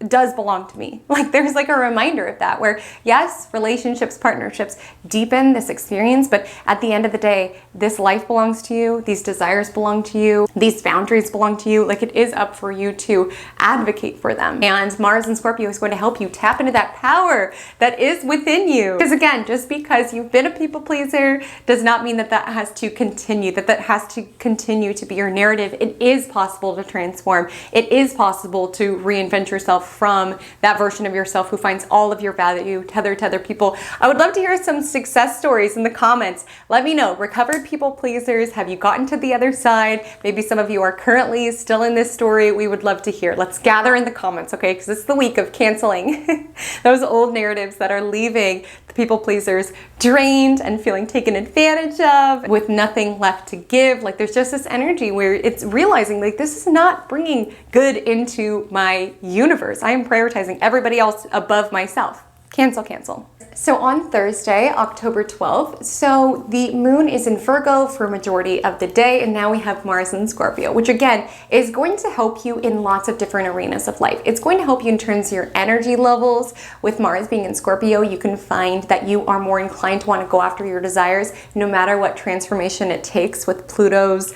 does belong to me. Like there's like a reminder of that where yes, relationships, partnerships deepen this experience, but at the end of the day, this life belongs to you, these desires belong to you, these boundaries belong to you. Like it is up for you to advocate for them. And Mars and Scorpio is going to help you tap into that power that is within you. Because again, just because you've been a people pleaser does not mean that that has to continue, that has to continue to be your narrative. It is possible to transform. It is possible to reinvent yourself from that version of yourself who finds all of your value tethered to other people. I would love to hear some success stories in the comments. Let me know. Recovered people pleasers, have you gotten to the other side? Maybe some of you are currently still in this story. We would love to hear. Let's gather in the comments, okay? Because it's the week of canceling those old narratives that are leaving the people pleasers drained and feeling taken advantage of with nothing left to give. Like there's just this energy where it's realizing like this is not bringing good into my universe. I am prioritizing everybody else above myself. Cancel, cancel. So on Thursday, October 12th, so the moon is in Virgo for a majority of the day, and now we have Mars in Scorpio, which again is going to help you in lots of different arenas of life. It's going to help you in terms of your energy levels. With Mars being in Scorpio, you can find that you are more inclined to want to go after your desires, no matter what transformation it takes. With Pluto's,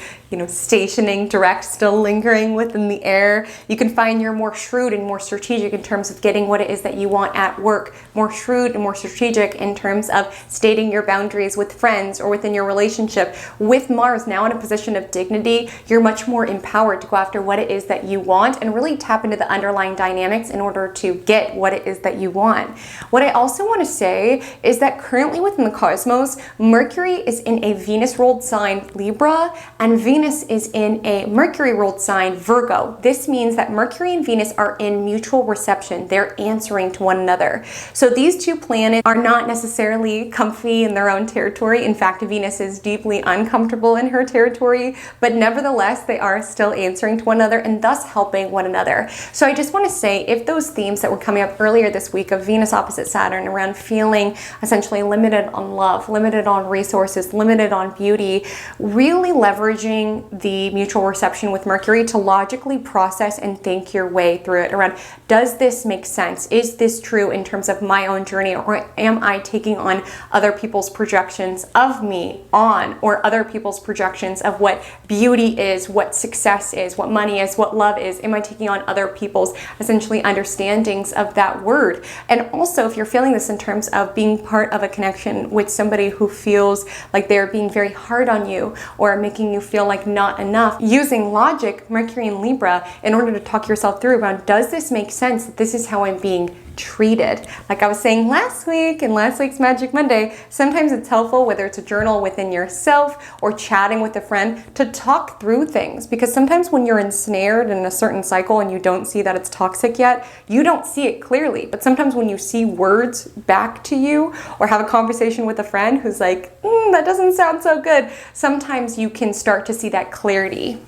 stationing direct, still lingering within the air, you can find you're more shrewd and more strategic in terms of getting what it is that you want at work, more shrewd and more strategic in terms of stating your boundaries with friends or within your relationship. With Mars now in a position of dignity, you're much more empowered to go after what it is that you want and really tap into the underlying dynamics in order to get what it is that you want. What I also want to say is that currently within the cosmos, Mercury is in a Venus ruled sign Libra, and Venus is in a Mercury ruled sign Virgo. This means that Mercury and Venus are in mutual reception. They're answering to one another. So these two planets are not necessarily comfy in their own territory. In fact, Venus is deeply uncomfortable in her territory, but nevertheless, they are still answering to one another and thus helping one another. So I just want to say, if those themes that were coming up earlier this week of Venus opposite Saturn around feeling essentially limited on love, limited on resources, limited on beauty, really leveraging the mutual reception with Mercury to logically process and think your way through it around, does this make sense? Is this true in terms of my own journey, or am I taking on other people's projections of me or other people's projections of what beauty is, what success is, what money is, what love is? Am I taking on other people's essentially understandings of that word? And also, if you're feeling this in terms of being part of a connection with somebody who feels like they're being very hard on you or making you feel like not enough, using logic, Mercury and Libra, in order to talk yourself through around, does this make sense that this is how I'm being treated? Like I was saying last week in last week's Magic Monday, sometimes it's helpful, whether it's a journal within yourself or chatting with a friend, to talk through things, because sometimes when you're ensnared in a certain cycle and you don't see that it's toxic yet, you don't see it clearly. But sometimes when you see words back to you or have a conversation with a friend who's like, that doesn't sound so good, sometimes you can start to see that clarity,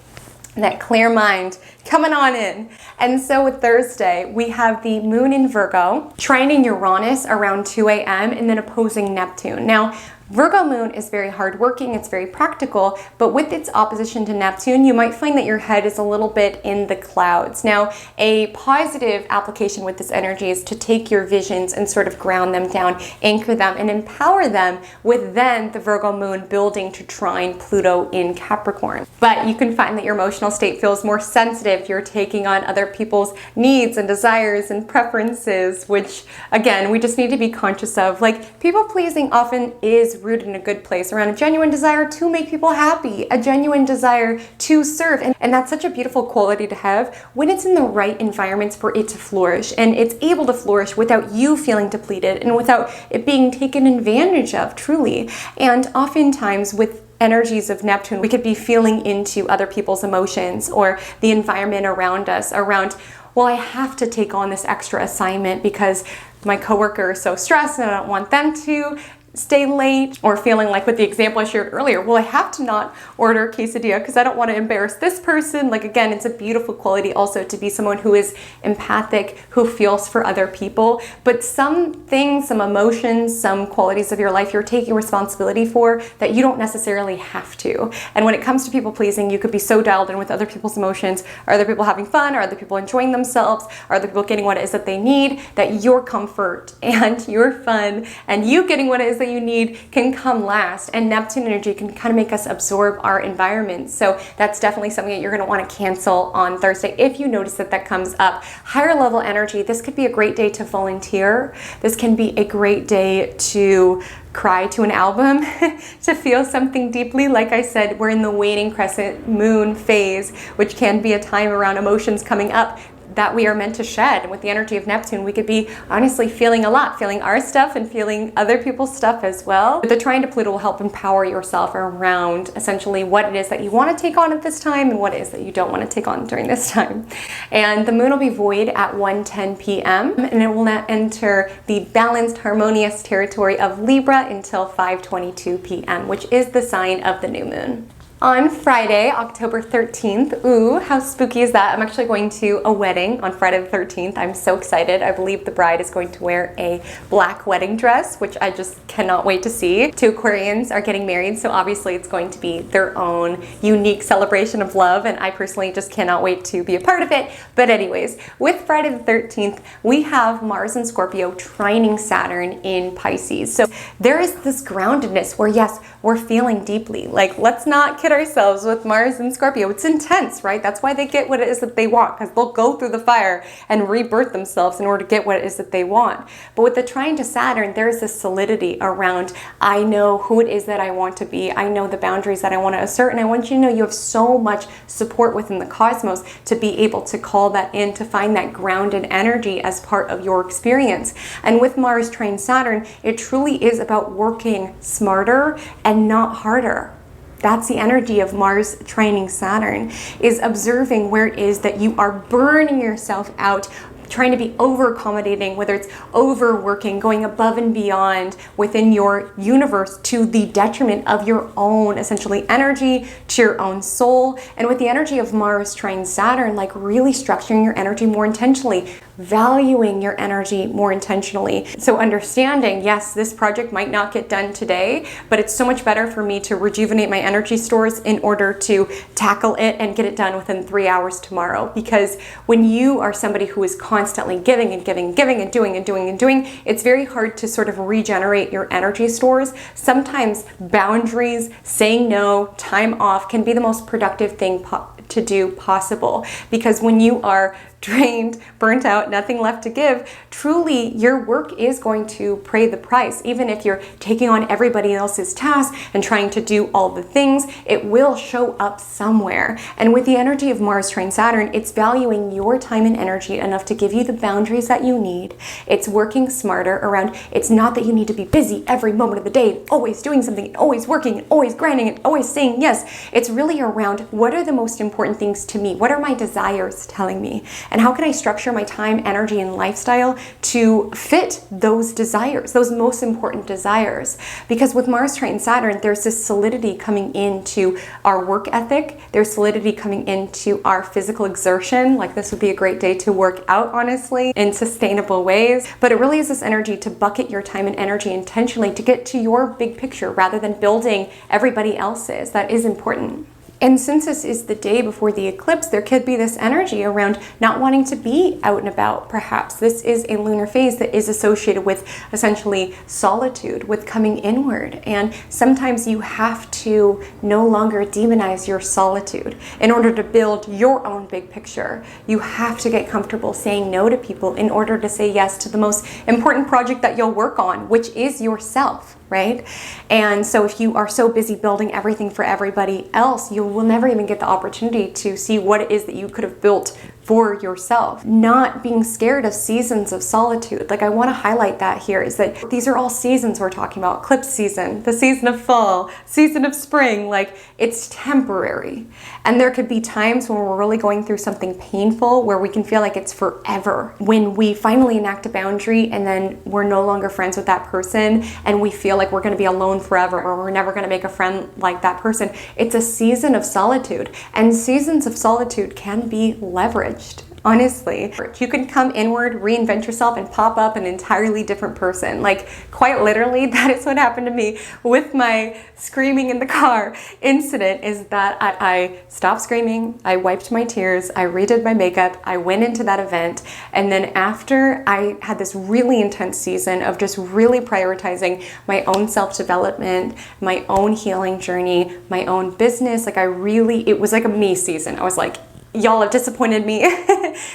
that clear mind coming on in. And so with Thursday, we have the moon in Virgo, trining Uranus around 2 a.m. and then opposing Neptune. Now, Virgo moon is very hardworking, it's very practical, but with its opposition to Neptune, you might find that your head is a little bit in the clouds. Now, a positive application with this energy is to take your visions and sort of ground them down, anchor them, and empower them, with then the Virgo moon building to trine Pluto in Capricorn. But you can find that your emotional state feels more sensitive. You're taking on other people's needs and desires and preferences, which again, we just need to be conscious of. Like, people pleasing often is rooted in a good place around a genuine desire to make people happy, a genuine desire to serve. And that's such a beautiful quality to have when it's in the right environments for it to flourish. And it's able to flourish without you feeling depleted and without it being taken advantage of, truly. And oftentimes with energies of Neptune, we could be feeling into other people's emotions or the environment around us, around, well, I have to take on this extra assignment because my coworker is so stressed and I don't want them to stay late, or feeling like with the example I shared earlier, well, I have to not order a quesadilla because I don't want to embarrass this person. Like, again, it's a beautiful quality also to be someone who is empathic, who feels for other people. But some things, some emotions, some qualities of your life you're taking responsibility for that you don't necessarily have to. And when it comes to people pleasing, you could be so dialed in with other people's emotions. Are other people having fun? Are other people enjoying themselves? Are other people getting what it is that they need? That your comfort and your fun and you getting what it is that you need can come last. And Neptune energy can kind of make us absorb our environment. So that's definitely something that you're going to want to cancel on Thursday if you notice that that comes up. Higher level energy, this could be a great day to volunteer. This can be a great day to cry to an album, to feel something deeply. Like I said, we're in the waning crescent moon phase, which can be a time around emotions coming up that we are meant to shed. And with the energy of Neptune, we could be honestly feeling a lot, feeling our stuff and feeling other people's stuff as well. But the trine to Pluto will help empower yourself around essentially what it is that you want to take on at this time and what it is that you don't want to take on during this time. And the moon will be void at 1:10 p.m. and it will not enter the balanced, harmonious territory of Libra until 5:22 p.m., which is the sign of the new moon. On Friday, October 13th, ooh, how spooky is that? I'm actually going to a wedding on Friday the 13th. I'm so excited. I believe the bride is going to wear a black wedding dress, which I just cannot wait to see. Two Aquarians are getting married, so obviously it's going to be their own unique celebration of love, and I personally just cannot wait to be a part of it. But anyways, with Friday the 13th, we have Mars and Scorpio trining Saturn in Pisces. So there is this groundedness where, yes, we're feeling deeply. Like, let's not kid ourselves with Mars and Scorpio. It's intense, right? That's why they get what it is that they want, because they'll go through the fire and rebirth themselves in order to get what it is that they want. But with the trine to Saturn, there's this solidity around, I know who it is that I want to be. I know the boundaries that I want to assert, and I want you to know you have so much support within the cosmos to be able to call that in, to find that grounded energy as part of your experience. And with Mars trine Saturn, it truly is about working smarter and not harder. That's the energy of Mars trining Saturn, is observing where it is that you are burning yourself out, trying to be over accommodating, whether it's overworking, going above and beyond within your universe to the detriment of your own essentially energy, to your own soul. And with the energy of Mars trine Saturn, like really structuring your energy more intentionally, valuing your energy more intentionally. So understanding, yes, this project might not get done today, but it's so much better for me to rejuvenate my energy stores in order to tackle it and get it done within 3 hours tomorrow. Because when you are somebody who is constantly giving and giving, giving and doing and doing and doing, it's very hard to sort of regenerate your energy stores. Sometimes boundaries, saying no, time off can be the most productive thing to do possible. Because when you are drained, burnt out, nothing left to give, truly your work is going to pay the price. Even if you're taking on everybody else's tasks and trying to do all the things, it will show up somewhere. And with the energy of Mars trine Saturn, it's valuing your time and energy enough to give you the boundaries that you need. It's working smarter around, it's not that you need to be busy every moment of the day, always doing something, always working, always grinding, and always saying yes. It's really around, what are the most important things to me? What are my desires telling me? And how can I structure my time, energy, and lifestyle to fit those desires, those most important desires? Because with Mars trine Saturn, there's this solidity coming into our work ethic. There's solidity coming into our physical exertion. Like, this would be a great day to work out, honestly, in sustainable ways. But it really is this energy to bucket your time and energy intentionally to get to your big picture rather than building everybody else's. That is important. And since this is the day before the eclipse, there could be this energy around not wanting to be out and about, perhaps. This is a lunar phase that is associated with essentially solitude, with coming inward. And sometimes you have to no longer demonize your solitude in order to build your own big picture. You have to get comfortable saying no to people in order to say yes to the most important project that you'll work on, which is yourself. Right? And so if you are so busy building everything for everybody else, you will never even get the opportunity to see what it is that you could have built for yourself. Not being scared of seasons of solitude. Like, I want to highlight that here, is that these are all seasons we're talking about. Eclipse season, the season of fall, season of spring, like, it's temporary. And there could be times when we're really going through something painful where we can feel like it's forever. When we finally enact a boundary and then we're no longer friends with that person and we feel like we're going to be alone forever, or we're never going to make a friend like that person. It's a season of solitude. And seasons of solitude can be leveraged. Honestly, you can come inward, reinvent yourself, and pop up an entirely different person. Like, quite literally, that is what happened to me with my screaming in the car incident, is that I stopped screaming, I wiped my tears, I redid my makeup, I went into that event, and then after I had this really intense season of just really prioritizing my own self-development, my own healing journey, my own business, like it was like a me season. I was like, y'all have disappointed me.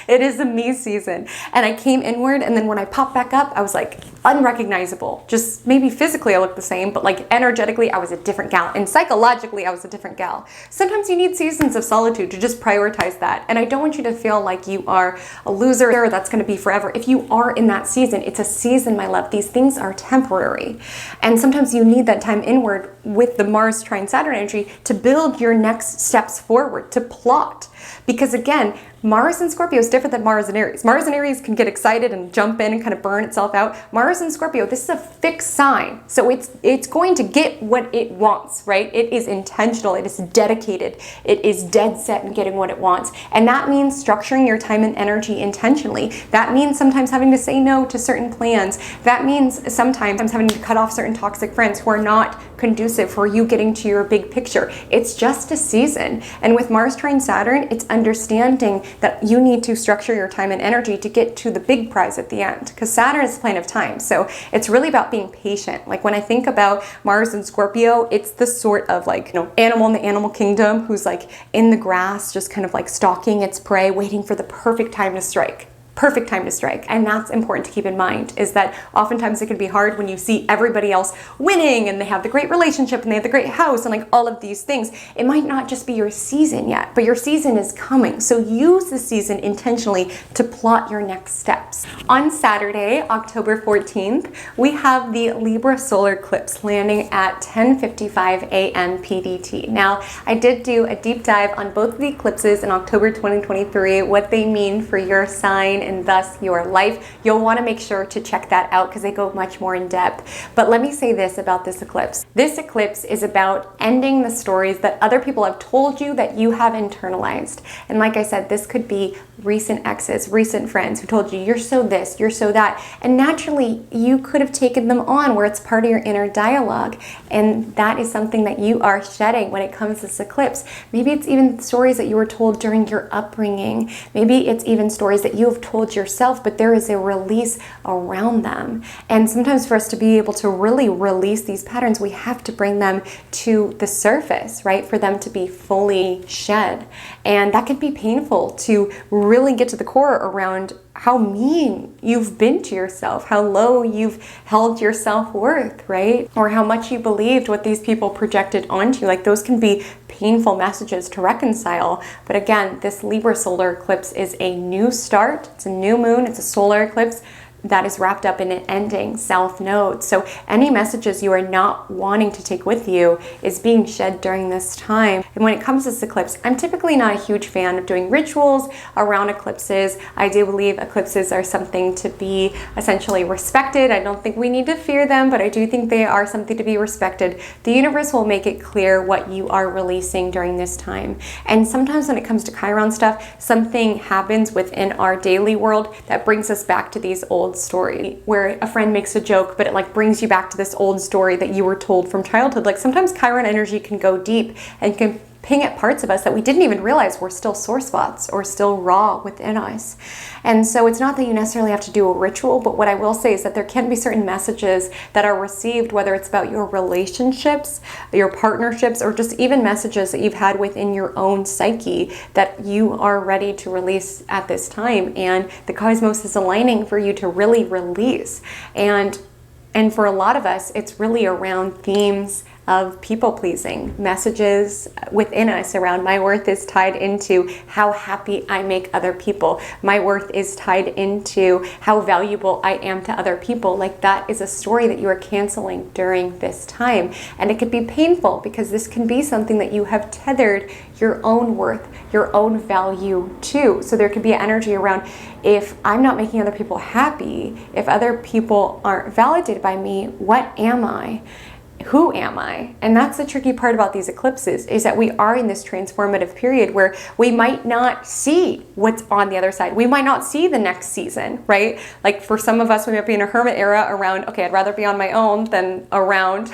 It is a me season. And I came inward, and then when I popped back up, I was like unrecognizable. Just maybe physically I looked the same, but like energetically I was a different gal, and psychologically I was a different gal. Sometimes you need seasons of solitude to just prioritize that. And I don't want you to feel like you are a loser or that's going to be forever. If you are in that season, it's a season, my love. These things are temporary. And sometimes you need that time inward with the Mars trine Saturn energy to build your next steps forward, to plot. Because again, Mars in Scorpio is different than Mars in Aries. Mars in Aries can get excited and jump in and kind of burn itself out. Mars in Scorpio, this is a fixed sign. So it's going to get what it wants, right? It is intentional, it is dedicated, it is dead set in getting what it wants. And that means structuring your time and energy intentionally. That means sometimes having to say no to certain plans. That means sometimes having to cut off certain toxic friends who are not conducive for you getting to your big picture. It's just a season. And with Mars trine Saturn, it's understanding that you need to structure your time and energy to get to the big prize at the end, because Saturn is the plane of time. So it's really about being patient. Like when I think about Mars and Scorpio, it's the sort of like, animal in the animal kingdom who's like in the grass, just kind of like stalking its prey, waiting for the perfect time to strike. Perfect time to strike. And that's important to keep in mind, is that oftentimes it can be hard when you see everybody else winning and they have the great relationship and they have the great house and like all of these things. It might not just be your season yet, but your season is coming. So use the season intentionally to plot your next steps. On Saturday, October 14th, we have the Libra Solar Eclipse landing at 10:55 a.m. PDT. Now, I did do a deep dive on both of the eclipses in October 2023, what they mean for your sign and thus your life. You'll want to make sure to check that out because they go much more in depth. But let me say this about this eclipse. This eclipse is about ending the stories that other people have told you that you have internalized. And like I said, this could be recent exes, recent friends who told you you're so this, you're so that. And naturally, you could have taken them on where it's part of your inner dialogue. And that is something that you are shedding when it comes to this eclipse. Maybe it's even stories that you were told during your upbringing. Maybe it's even stories that you have told yourself, but there is a release around them. And sometimes for us to be able to really release these patterns, we have to bring them to the surface, right? For them to be fully shed. And that can be painful to really get to the core around how mean you've been to yourself, how low you've held your self-worth, right? Or how much you believed what these people projected onto you. Like those can be painful messages to reconcile. But again, this Libra solar eclipse is a new start. It's a new moon. It's a solar eclipse that is wrapped up in an ending south node. So any messages you are not wanting to take with you is being shed during this time. And when it comes to this eclipse, I'm typically not a huge fan of doing rituals around eclipses. I do believe eclipses are something to be essentially respected. I don't think we need to fear them, but I do think they are something to be respected. The universe will make it clear what you are releasing during this time. And sometimes when it comes to Chiron stuff, something happens within our daily world that brings us back to these old story where a friend makes a joke, but it like brings you back to this old story that you were told from childhood. Like sometimes Chiron energy can go deep and can ping at parts of us that we didn't even realize were still sore spots or still raw within us. And so it's not that you necessarily have to do a ritual, but what I will say is that there can be certain messages that are received, whether it's about your relationships, your partnerships, or just even messages that you've had within your own psyche that you are ready to release at this time. And the cosmos is aligning for you to really release. And for a lot of us, it's really around themes of people-pleasing, messages within us around my worth is tied into how happy I make other people. My worth is tied into how valuable I am to other people. Like that is a story that you are canceling during this time. And it could be painful because this can be something that you have tethered your own worth, your own value to. So there could be an energy around, if I'm not making other people happy, if other people aren't validated by me, what am I? Who am I? And that's the tricky part about these eclipses, is that we are in this transformative period where we might not see what's on the other side. We might not see the next season, right? Like for some of us, we might be in a hermit era around, okay, I'd rather be on my own than around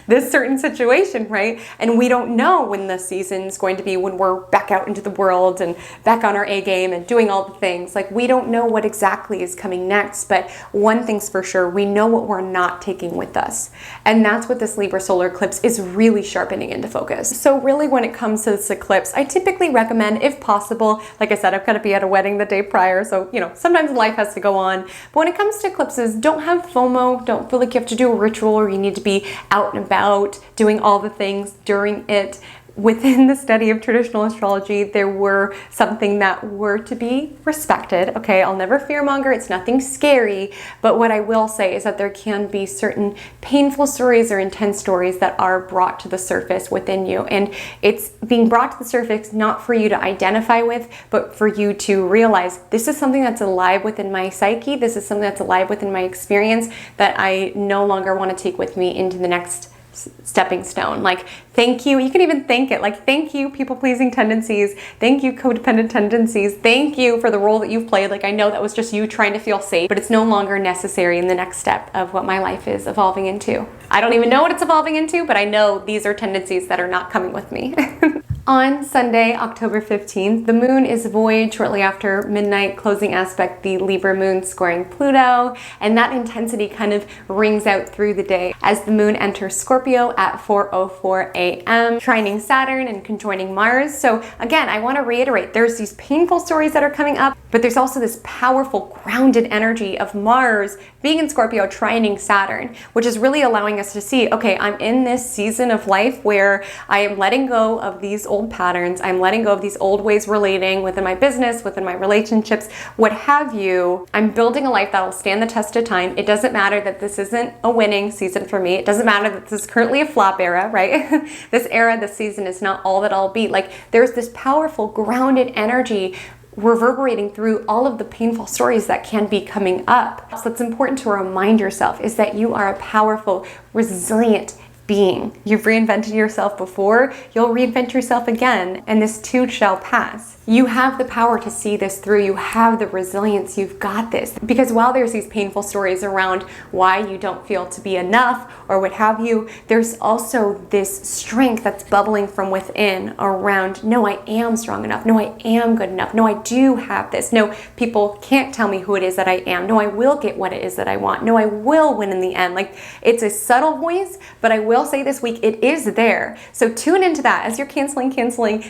this certain situation, right? And we don't know when the season's going to be, when we're back out into the world and back on our A game and doing all the things. Like we don't know what exactly is coming next, but one thing's for sure, we know what we're not taking with us. And that's what this Libra solar eclipse is really sharpening into focus. So really when it comes to this eclipse, I typically recommend, if possible, like I said, I've got to be at a wedding the day prior, so sometimes life has to go on. But when it comes to eclipses, don't have FOMO, don't feel like you have to do a ritual or you need to be out and about doing all the things during it. within the study of traditional astrology, there were something that were to be respected. Okay, I'll never fearmonger, it's nothing scary, but what I will say is that there can be certain painful stories or intense stories that are brought to the surface within you. And it's being brought to the surface not for you to identify with, but for you to realize this is something that's alive within my psyche, this is something that's alive within my experience that I no longer want to take with me into the next stepping stone. Like, thank you. You can even thank it. Like, thank you, people-pleasing tendencies. Thank you, codependent tendencies. Thank you for the role that you've played. Like, I know that was just you trying to feel safe, but it's no longer necessary in the next step of what my life is evolving into. I don't even know what it's evolving into, but I know these are tendencies that are not coming with me. On Sunday, October 15th, the moon is void shortly after midnight, closing aspect the Libra moon squaring Pluto, and that intensity kind of rings out through the day as the moon enters Scorpio at 4:04 a.m., trining Saturn and conjoining Mars. So again, I want to reiterate, there's these painful stories that are coming up, but there's also this powerful grounded energy of Mars being in Scorpio trining Saturn, which is really allowing us to see, okay, I'm in this season of life where I am letting go of these old patterns. I'm letting go of these old ways relating within my business, within my relationships, what have you. I'm building a life that will stand the test of time. It doesn't matter that this isn't a winning season for me. It doesn't matter that this is currently a flop era, right? This era, this season is not all that I'll be. Like, there's this powerful grounded energy reverberating through all of the painful stories that can be coming up. So it's important to remind yourself is that you are a powerful, resilient being. You've reinvented yourself before, you'll reinvent yourself again, and this too shall pass. You have the power to see this through. You have the resilience. You've got this. Because while there's these painful stories around why you don't feel to be enough or what have you, there's also this strength that's bubbling from within around, no, I am strong enough. No, I am good enough. No, I do have this. No, people can't tell me who it is that I am. No, I will get what it is that I want. No, I will win in the end. Like, it's a subtle voice, but I will say this week, it is there. So tune into that as you're canceling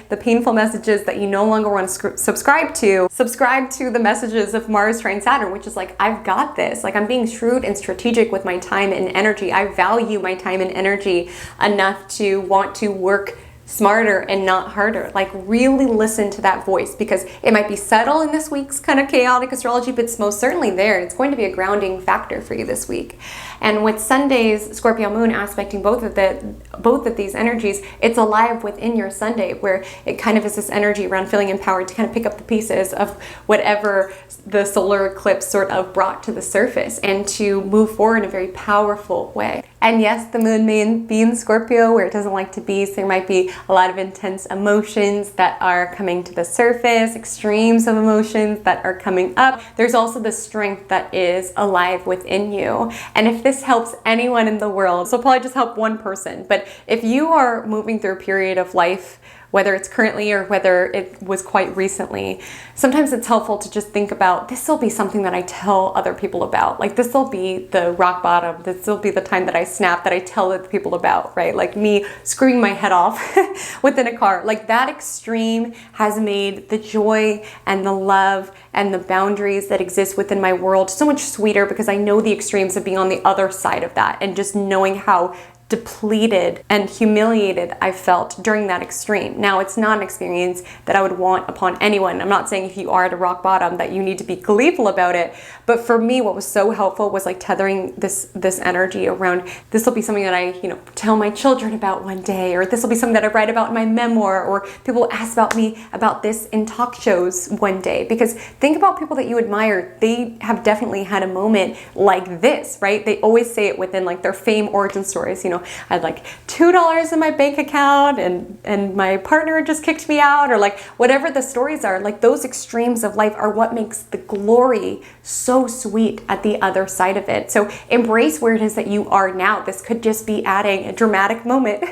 the painful messages that you no longer want to subscribe to. Subscribe to the messages of Mars trine Saturn, which is like, I've got this. Like, I'm being shrewd and strategic with my time and energy. I value my time and energy enough to want to work smarter and not harder. Like, really listen to that voice, because it might be subtle in this week's kind of chaotic astrology, but it's most certainly there. It's going to be a grounding factor for you this week. And with Sunday's Scorpio moon aspecting both of these energies, it's alive within your Sunday, where it kind of is this energy around feeling empowered to kind of pick up the pieces of whatever the solar eclipse sort of brought to the surface and to move forward in a very powerful way. And yes, the moon may be in Scorpio where it doesn't like to be, so there might be a lot of intense emotions that are coming to the surface, extremes of emotions that are coming up. There's also the strength that is alive within you. And if this helps anyone in the world, so probably just help one person, but if you are moving through a period of life, whether it's currently or whether it was quite recently, sometimes it's helpful to just think about, this will be something that I tell other people about. Like, this will be the rock bottom. This will be the time that I snap, that I tell other people about, right? Like me screwing my head off within a car. Like, that extreme has made the joy and the love and the boundaries that exist within my world so much sweeter, because I know the extremes of being on the other side of that, and just knowing how depleted and humiliated I felt during that extreme. Now, it's not an experience that I would want upon anyone. I'm not saying if you are at a rock bottom that you need to be gleeful about it, but for me, what was so helpful was like tethering this energy around, this will be something that I, tell my children about one day, or this will be something that I write about in my memoir, or people ask about me about this in talk shows one day. Because think about people that you admire. They have definitely had a moment like this, right? They always say it within like their fame origin stories. I had like $2 in my bank account and my partner just kicked me out, or like whatever the stories are. Like, those extremes of life are what makes the glory so sweet at the other side of it. So embrace where it is that you are now. This could just be adding a dramatic moment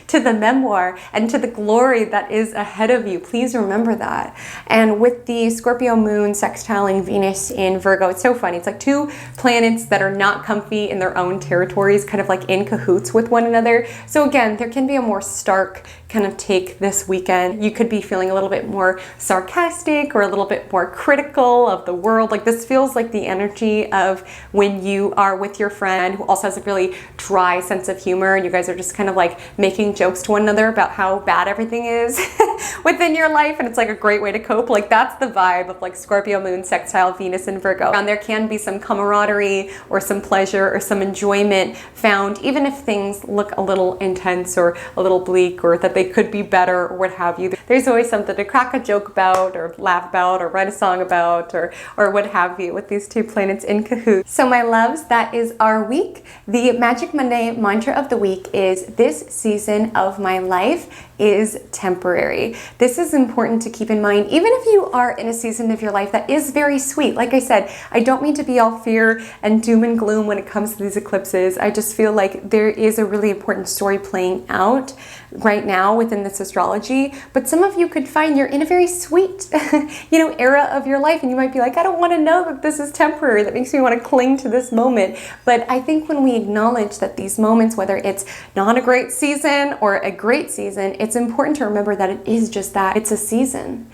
to the memoir and to the glory that is ahead of you. Please remember that. And with the Scorpio moon sextiling Venus in Virgo, it's so funny. It's like two planets that are not comfy in their own territories, kind of like in cahoots with with one another. So again, there can be a more stark kind of take this weekend. You could be feeling a little bit more sarcastic or a little bit more critical of the world. Like this feels like the energy of when you are with your friend who also has a really dry sense of humor and you guys are just kind of like making jokes to one another about how bad everything is within your life, and it's like a great way to cope. Like that's the vibe of like Scorpio moon sextile Venus in Virgo. And there can be some camaraderie or some pleasure or some enjoyment found, even if things look a little intense or a little bleak or that they could be better or what have you. There's always something to crack a joke about or laugh about or write a song about or what have you with these two planets in cahoots. So my loves, that is our week. The Magic Monday mantra of the week is, this season of my life is temporary. This is important to keep in mind, even if you are in a season of your life that is very sweet. Like I said, I don't mean to be all fear and doom and gloom when it comes to these eclipses. I just feel like there is a really important story playing out right now within this astrology, but some of you could find you're in a very sweet, era of your life, and you might be like, I don't want to know that this is temporary. That makes me want to cling to this moment. But I think when we acknowledge that these moments, whether it's not a great season or a great season, it's important to remember that it is just that. It's a season.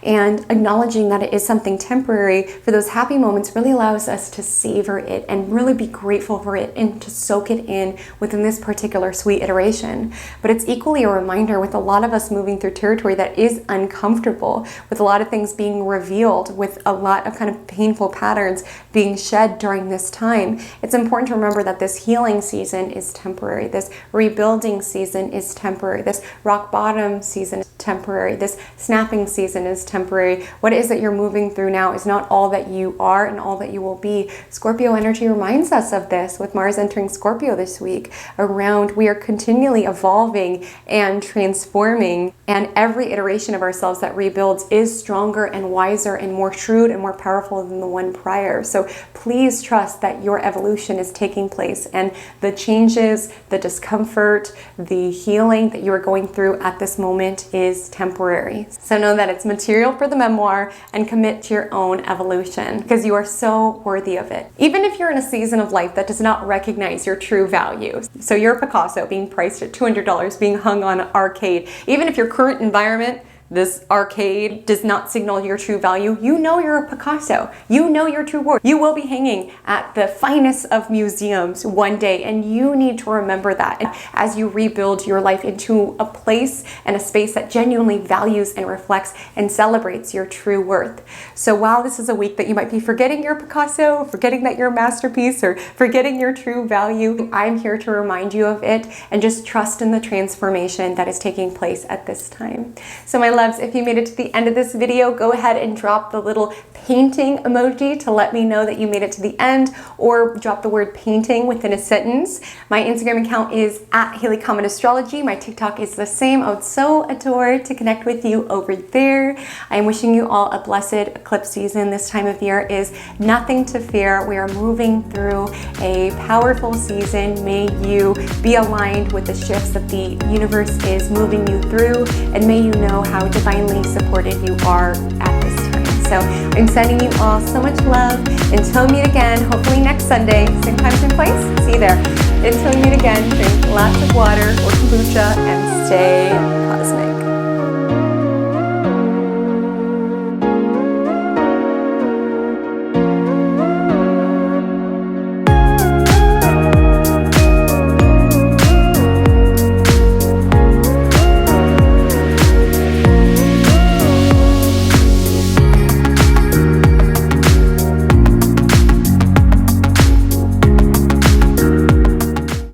And acknowledging that it is something temporary for those happy moments really allows us to savor it and really be grateful for it and to soak it in within this particular sweet iteration. But it's equally a reminder with a lot of us moving through territory that is uncomfortable, with a lot of things being revealed, with a lot of kind of painful patterns being shed during this time. It's important to remember that this healing season is temporary. This rebuilding season is temporary. This rock bottom season is temporary. This snapping season is temporary. What it is that you're moving through now is not all that you are and all that you will be. Scorpio energy reminds us of this with Mars entering Scorpio this week. We are continually evolving and transforming, and every iteration of ourselves that rebuilds is stronger and wiser and more shrewd and more powerful than the one prior. So please trust that your evolution is taking place, and the changes, the discomfort, the healing that you are going through at this moment is temporary. So know that it's material for the memoir and commit to your own evolution, because you are so worthy of it. Even if you're in a season of life that does not recognize your true value. So you're a Picasso being priced at $200, being hung on an arcade. Even if your current environment, this arcade, does not signal your true value, you know you're a Picasso. You know your true worth. You will be hanging at the finest of museums one day, and you need to remember that as you rebuild your life into a place and a space that genuinely values and reflects and celebrates your true worth. So while this is a week that you might be forgetting your Picasso, forgetting that you're a masterpiece, or forgetting your true value, I'm here to remind you of it, and just trust in the transformation that is taking place at this time. So my loves, if you made it to the end of this video, go ahead and drop the little painting emoji to let me know that you made it to the end, or drop the word painting within a sentence. My Instagram account is @HaleyCometAstrology. My TikTok is the same. I would so adore to connect with you over there. I am wishing you all a blessed eclipse season. This time of year is nothing to fear. We are moving through a powerful season. May you be aligned with the shifts that the universe is moving you through, and may you know how divinely supported you are at this time. So I'm sending you all so much love. Until we meet again, hopefully next Sunday, same time, same place. See you there. Until we meet again, drink lots of water or kombucha and stay cosmic.